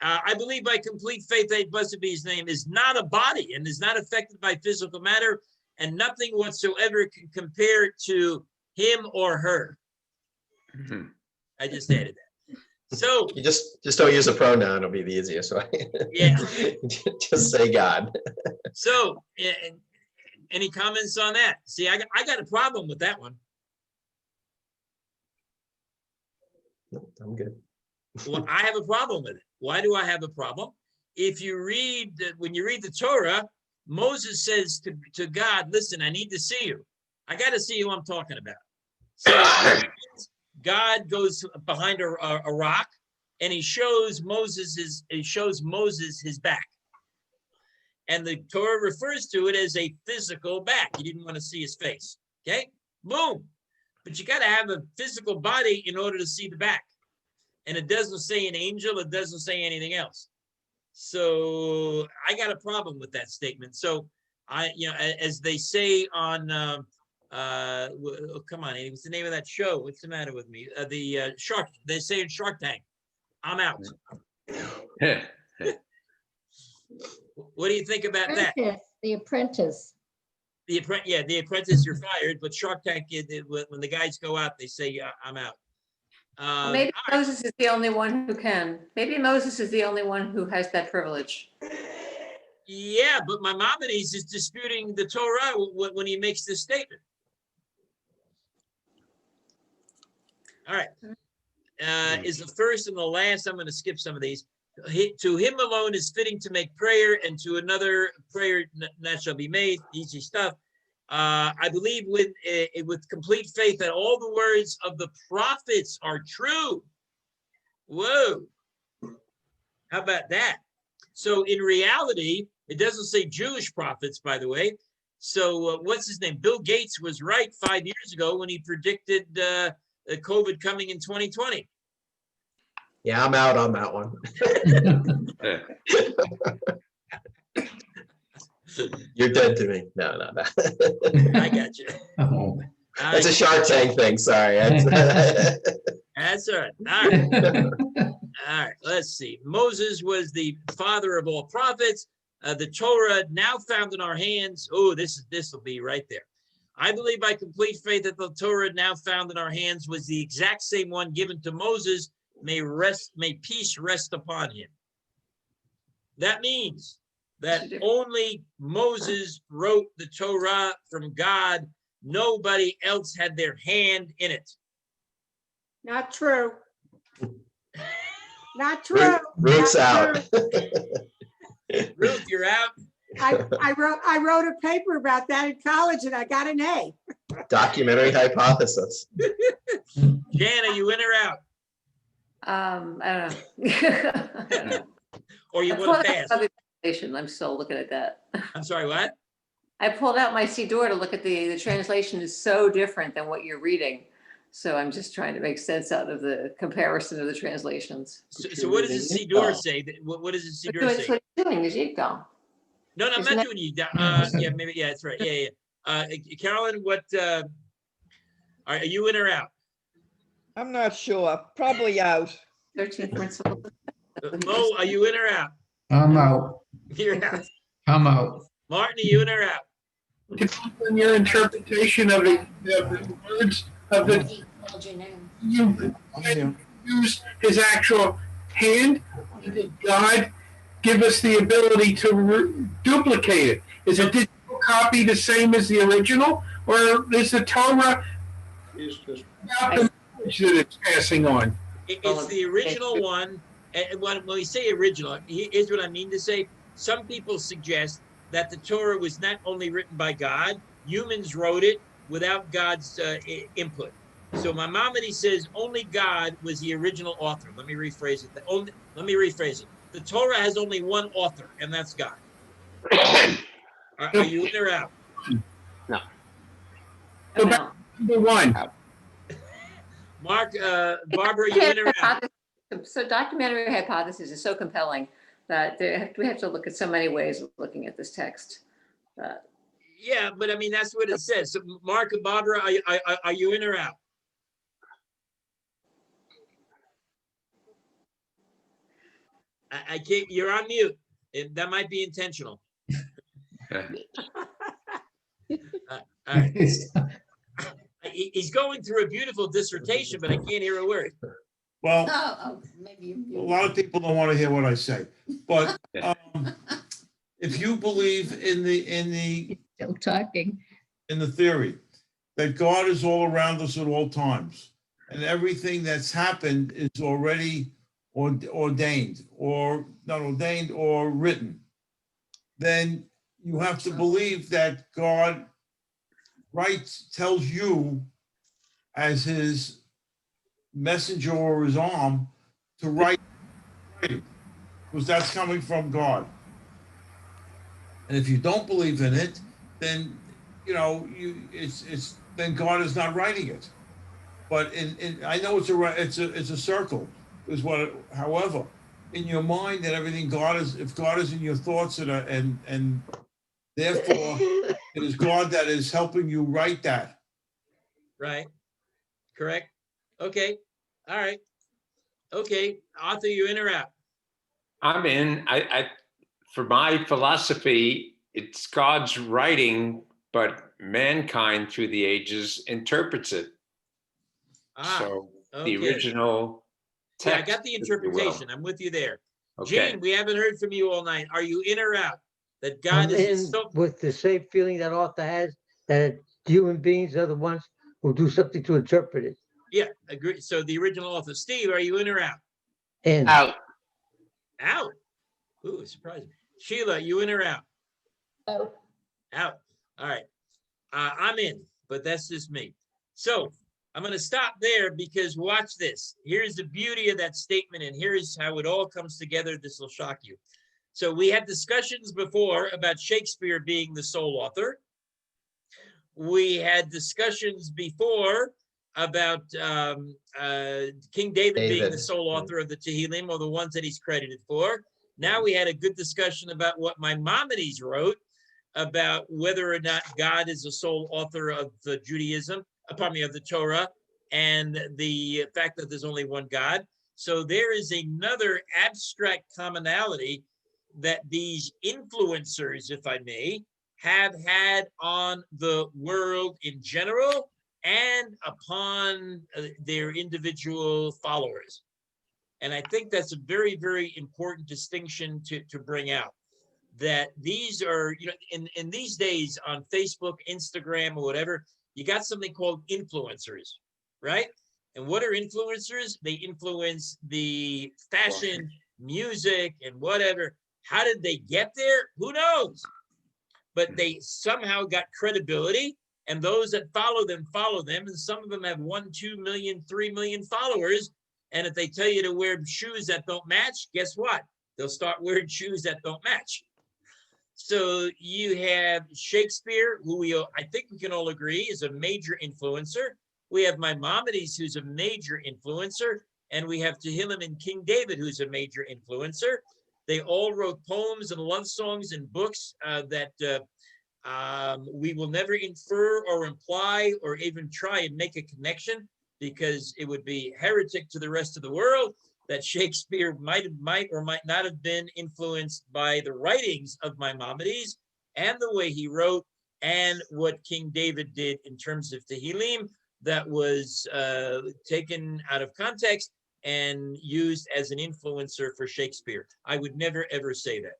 A: I believe by complete faith that blessed be His name is not a body and is not affected by physical matter, and nothing whatsoever can compare to him or her.
D: Mhm.
A: I just added that. So
E: You just don't use a pronoun. It'll be the easiest way.
A: yeah.
E: Just say God.
A: So any comments on that? See, I got a problem with that one.
E: I'm good.
A: Well, I have a problem with it. Why do I have a problem? If you read, when you read the Torah, Moses says to God, listen, I need to see you. I got to see who I'm talking about. So God goes behind a rock and he shows Moses his back. and the Torah refers to it as a physical back. You didn't want to see his face. Okay, boom. But you got to have a physical body in order to see the back. And it doesn't say an angel. It doesn't say anything else. So I got a problem with that statement. So as they say on, come on, what's the name of that show? What's the matter with me? Shark. They say in Shark Tank, I'm out. What do you think about that?
H: The Apprentice.
A: The Apprentice, you're fired. But Shark Tank, when the guys go out, they say, I'm out.
G: Maybe Moses is the only one who can. Maybe Moses is the only one who has that privilege.
A: Yeah, but Maimonides is disputing the Torah when he makes this statement. All right. Is the first and the last. I'm going to skip some of these. To him alone is fitting to make prayer, and to another prayer that shall be made. Easy stuff. I believe with complete faith that all the words of the prophets are true. Whoa. How about that? So in reality, it doesn't say Jewish prophets, by the way. So what's his name? Bill Gates was right 5 years ago when he predicted COVID coming in 2020.
E: Yeah, I'm out on that one. You're dead to me. No.
A: I got you.
L: Oh.
E: That's a Shark Tank thing. Sorry.
A: That's all right. All right. All right. Let's see. Moses was the father of all prophets. The Torah now found in our hands. Oh, this will be right there. I believe by complete faith that the Torah now found in our hands was the exact same one given to Moses. May peace rest upon him. That means that only Moses wrote the Torah from God. Nobody else had their hand in it.
C: Not true. Not true.
E: Ruth's
C: Not
E: out.
C: true.
A: Ruth, you're out.
C: I wrote a paper about that in college and I got an A.
E: Documentary hypothesis.
A: Jan, are you in or out?
G: I don't know. I don't know.
A: Or you want to pass?
G: I'm still looking at that.
A: I'm sorry, what?
G: I pulled out my Siddur to look at the translation is so different than what you're reading. So I'm just trying to make sense out of the comparison of the translations.
A: So what does the Siddur say? What does the Siddur say?
G: That's what it's doing, is Yigdal.
A: No, I'm not doing you. Yeah, maybe. Yeah, that's right. Yeah. Carolyn, what? Are you in or out?
B: I'm not sure. Probably out.
G: 13th principle.
A: Mo, are you in or out?
L: I'm out.
A: You're out.
L: I'm out.
A: Martin, are you in or out?
F: Depends on your interpretation of the words of the. You use his actual hand. Did God give us the ability to duplicate it? Is a digital copy the same as the original, or is the Torah about the knowledge that it's passing on?
A: It's the original one. And when we say original, here's what I mean to say. Some people suggest that the Torah was not only written by God, humans wrote it without God's input. So Maimonides says only God was the original author. Let me rephrase it. The Torah has only one author, and that's God. Are you in or out?
I: No.
F: Go back to number one.
A: Mark, Barbara, you in or out?
G: So documentary hypothesis is so compelling that we have to look at so many ways of looking at this text.
A: Yeah, but I mean, that's what it says. So Mark and Barbara, are you in or out? I can't, you're on mute. That might be intentional. All right. He's going through a beautiful dissertation, but I can't hear a word.
J: Well,
H: Maybe
J: a lot of people don't want to hear what I say, but if you believe in the
H: still talking.
J: in the theory that God is all around us at all times, and everything that's happened is already ordained, or not ordained, or written, then you have to believe that God tells you as his messenger or his arm to write, because that's coming from God. And if you don't believe in it, then, then God is not writing it. But I know it's a circle, is what. However, in your mind, that everything if God is in your thoughts, and therefore it is God that is helping you write that.
A: Right. Correct. Okay. All right. Okay. Arthur, you in or out?
D: I'm in. For my philosophy, it's God's writing, but mankind through the ages interprets it. So the original text.
A: Yeah, I got the interpretation. I'm with you there.
D: Okay.
A: Gene, we haven't heard from you all night. Are you in or out? That God is so
M: with the same feeling that Arthur has, that human beings are the ones who do something to interpret it.
A: Yeah, agree. So the original author, Steve, are you in or out?
M: In.
I: Out.
A: Out. Ooh, surprising. Sheila, you in or out?
H: Out.
A: Out. All right. I'm in, but that's just me. So I'm going to stop there because watch this. Here's the beauty of that statement, and here's how it all comes together. This will shock you. So we had discussions before about Shakespeare being the sole author. We had discussions before about King David being the sole author of the Tehillim, or the ones that he's credited for. Now we had a good discussion about what Maimonides wrote about whether or not God is the sole author of the of the Torah, and the fact that there's only one God. So there is another abstract commonality that these influencers, if I may, have had on the world in general and upon their individual followers. And I think that's a very, very important distinction to bring out, that these are, in these days on Facebook, Instagram, or whatever, you got something called influencers, right? And what are influencers? They influence the fashion, music, and whatever. How did they get there? Who knows? But they somehow got credibility, and those that follow them, and some of them have 1, 2 million, 3 million followers. And if they tell you to wear shoes that don't match, guess what? They'll start wearing shoes that don't match. So you have Shakespeare, who I think we can all agree is a major influencer. We have Maimonides, who's a major influencer. And we have Tehillim and King David, who's a major influencer. They all wrote poems and love songs and books that we will never infer or imply or even try and make a connection, because it would be heretic to the rest of the world that Shakespeare might or might not have been influenced by the writings of Maimonides and the way he wrote, and what King David did in terms of Tehillim that was taken out of context and used as an influencer for Shakespeare. I would never, ever say that.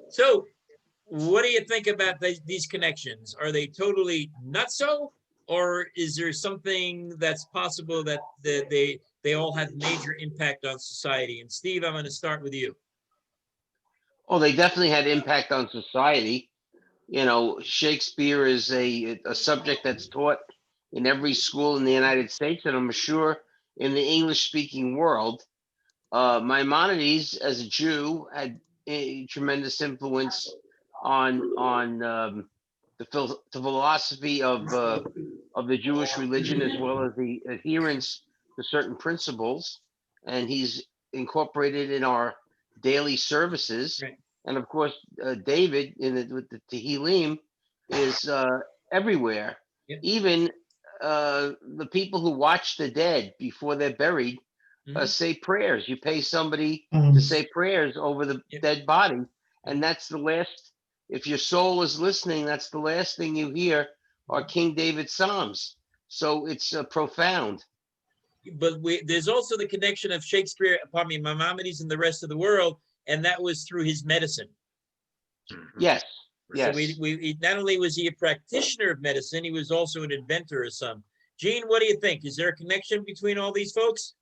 A: So what do you think about these connections? Are they totally nutso, or is there something that's possible that they all have major impact on society? And Steve, I'm going to start with you.
I: Oh, they definitely had impact on society. Shakespeare is a subject that's taught in every school in the United States, and I'm sure in the English-speaking world. Maimonides, as a Jew, had a tremendous influence on the philosophy of the Jewish religion, as well as the adherence to certain principles, and he's incorporated in our daily services. Right. And of course, David with the Tehillim is everywhere. Yep. Even the people who watch the dead before they're buried say prayers. You pay somebody to say prayers over the dead body, and that's the last. If your soul is listening, that's the last thing you hear are King David's Psalms. So it's profound.
A: But there's also the connection of Shakespeare, Maimonides, and the rest of the world, and that was through his medicine.
I: Yes.
A: Yes. So not only was he a practitioner of medicine, he was also an inventor of some. Gene, what do you think? Is there a connection between all these folks?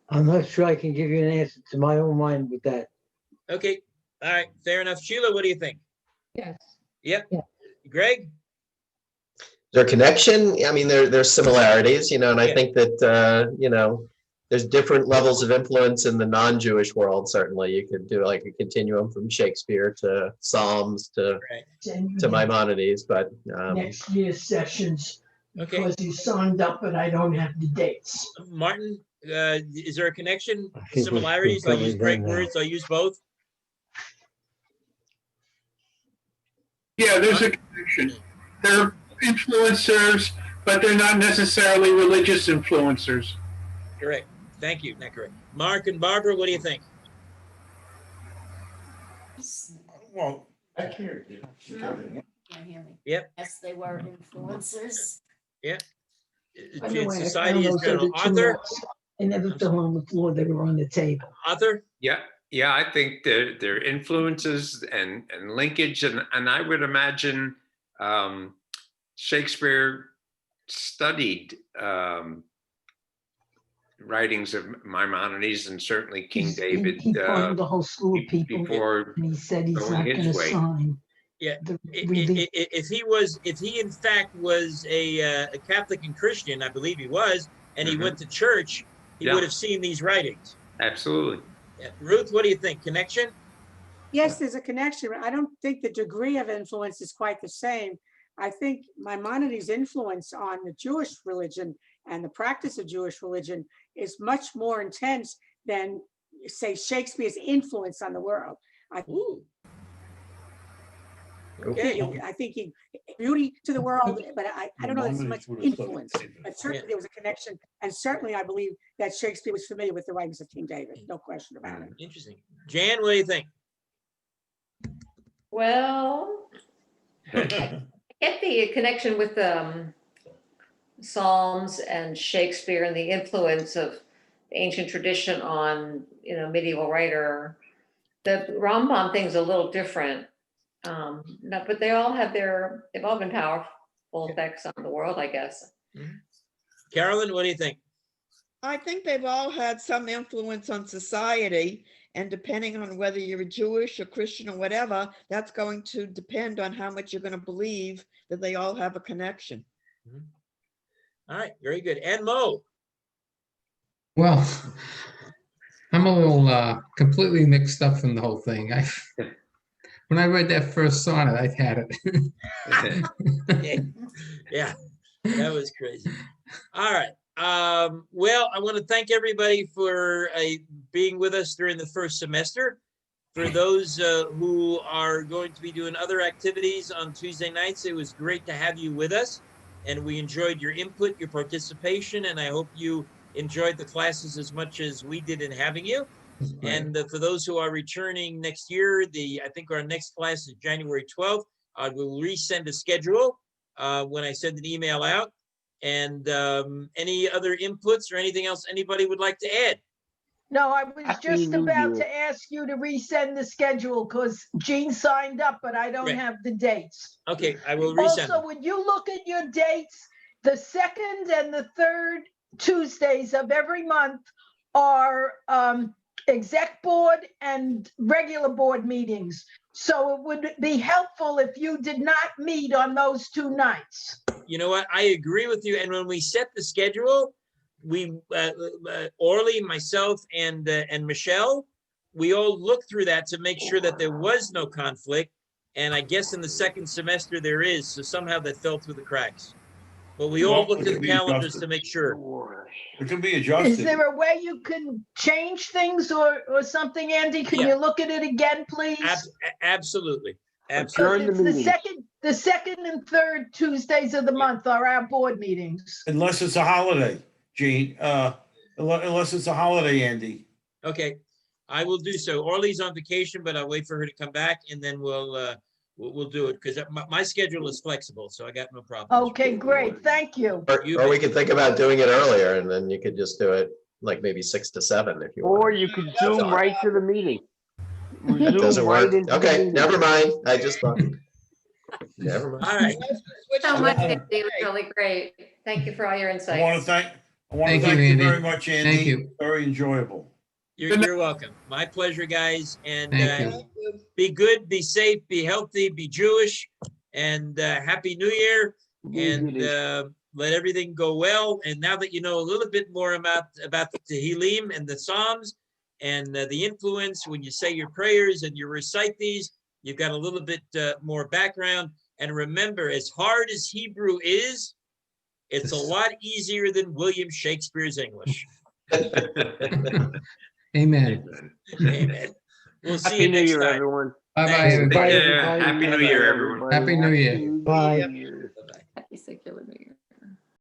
M: I'm not sure I can give you an answer to my own mind with that.
A: Okay. All right. Fair enough. Sheila, what do you think?
H: Yes.
A: Yep. Yeah. Greg?
E: Their connection? I mean, there's similarities, and I think that, there's different levels of influence in the non-Jewish world. Certainly, you could do like a continuum from Shakespeare to Psalms to Maimonides, but
N: Next year's sessions,
A: Okay.
N: because he signed up, but I don't have the dates.
A: Martin, is there a connection,
M: I think we're
A: similarities? I'll use
M: probably
A: great
M: done now.
A: words. I'll use both.
F: Yeah, there's a connection. They're influencers, but they're not necessarily religious influencers.
A: Correct. Thank you. Not correct. Mark and Barbara, what do you think?
J: Well,
O: I can't hear you.
P: Can't hear me.
A: Yep.
P: Yes, they were influencers.
A: Yeah.
N: By the way, I
A: Society
N: found
A: is
N: those
A: general.
N: other two
A: Arthur?
N: notes. They never fell on the floor, they were on the table.
A: Arthur?
D: Yeah, I think there are influences and linkage, and I would imagine Shakespeare studied writings of Maimonides and certainly King David
N: He found a whole slew of people,
D: before
N: and he said he's
D: going
N: not
D: his
N: gonna
D: way.
N: sign.
A: Yeah.
N: the
A: If
N: release.
A: he in fact was a Catholic and Christian, I believe he was, and he
D: Mhm.
A: went to church, he
D: Yeah.
A: would have seen these writings.
D: Absolutely.
A: Yeah. Ruth, what do you think? Connection?
C: Yes, there's a connection, but I don't think the degree of influence is quite the same. I think Maimonides' influence on the Jewish religion and the practice of Jewish religion is much more intense than, say, Shakespeare's influence on the world.
A: Ooh.
C: I think he beauty to the world, but I don't know if it's much
J: Maimonides would have studied
C: influence.
J: David.
C: But certainly there was a connection, and certainly I believe that Shakespeare was familiar with the writings of King David, no question about it.
A: Interesting. Jan, what do you think?
G: Well, I get the connection with Psalms and Shakespeare and the influence of the ancient tradition on, medieval writer. The Rambam thing's a little different. No, but they've all been powerful effects on the world, I guess.
A: Carolyn, what do you think?
B: I think they've all had some influence on society, and depending on whether you're Jewish or Christian or whatever, that's going to depend on how much you're going to believe that they all have a connection.
A: All right, very good. And Mo?
L: Well, I'm a little completely mixed up from the whole thing. When I read that first sonnet, I had it.
A: Yeah, that was crazy. All right. Well, I want to thank everybody for being with us during the first semester. For those who are going to be doing other activities on Tuesday nights, it was great to have you with us, and we enjoyed your input, your participation, and I hope you enjoyed the classes as much as we did in having you. And for those who are returning next year, I think our next class is January 12th. I will resend a schedule when I send an email out. And any other inputs or anything else anybody would like to add?
N: No, I was
I: Happy
N: just
I: New
N: about
I: Year.
N: to ask you to resend the schedule because Jean signed up, but I don't
A: Right.
N: have the dates.
A: Okay, I will resend
N: Also,
A: them.
N: would you look at your dates? The second and the third Tuesdays of every month are exec board and regular board meetings. So it would be helpful if you did not meet on those 2 nights.
A: You know what? I agree with you. And when we set the schedule, we, Orly, myself, and Michelle, we all looked through that to make sure that there was no conflict. And I guess in the second semester there is. So somehow that fell through the cracks. But we all
J: Well,
A: looked
J: it
A: at
J: can
A: the
J: be
A: calendars
J: adjusted.
A: to make sure.
J: It can be
N: Is
J: adjusted.
N: there a way you can change things or something, Andy? Can
A: Yeah.
N: you look at it again, please?
A: Absolutely.
I: During the
N: It's the
I: meeting.
N: second and third Tuesdays of the month are our board meetings.
J: Unless it's a holiday, Gene, unless it's a holiday, Andy.
A: Okay, I will do so. Orly's on vacation, but I'll wait for her to come back and then we'll do it because my schedule is flexible, so I got no problem.
N: Okay, great. Thank you.
E: Or we could think about doing it earlier, and then you could just do it like maybe 6 to 7 if you want.
I: Or you could zoom right to the meeting.
E: That doesn't
I: Zoom right
E: work.
I: into the
E: Okay,
I: meeting.
E: never mind. I just thought. Never mind.
A: All right.
G: So much, Andy. It was really great. Thank you for all your
J: I want to
G: insights.
J: thank
L: Thank you,
J: you
L: Andy.
J: very much, Andy.
L: Thank you.
J: Very enjoyable.
A: You're welcome. My pleasure, guys. And
L: Thank
A: be good, be safe, be healthy, be Jewish, and Happy New Year. And let everything go well. And now that you know a little bit more about the Tehillim and the Psalms and the influence when you say your prayers and you recite these, you've got a little bit more background. And remember, as hard as Hebrew is, it's a lot easier than William Shakespeare's English.
L: Amen.
A: Amen. We'll see
I: Happy
A: you
I: New
A: next
I: Year,
A: time.
I: everyone.
L: Bye-bye,
A: Thanks.
L: everybody.
D: Yeah, Happy New Year, everyone.
L: Happy New Year.
M: Bye.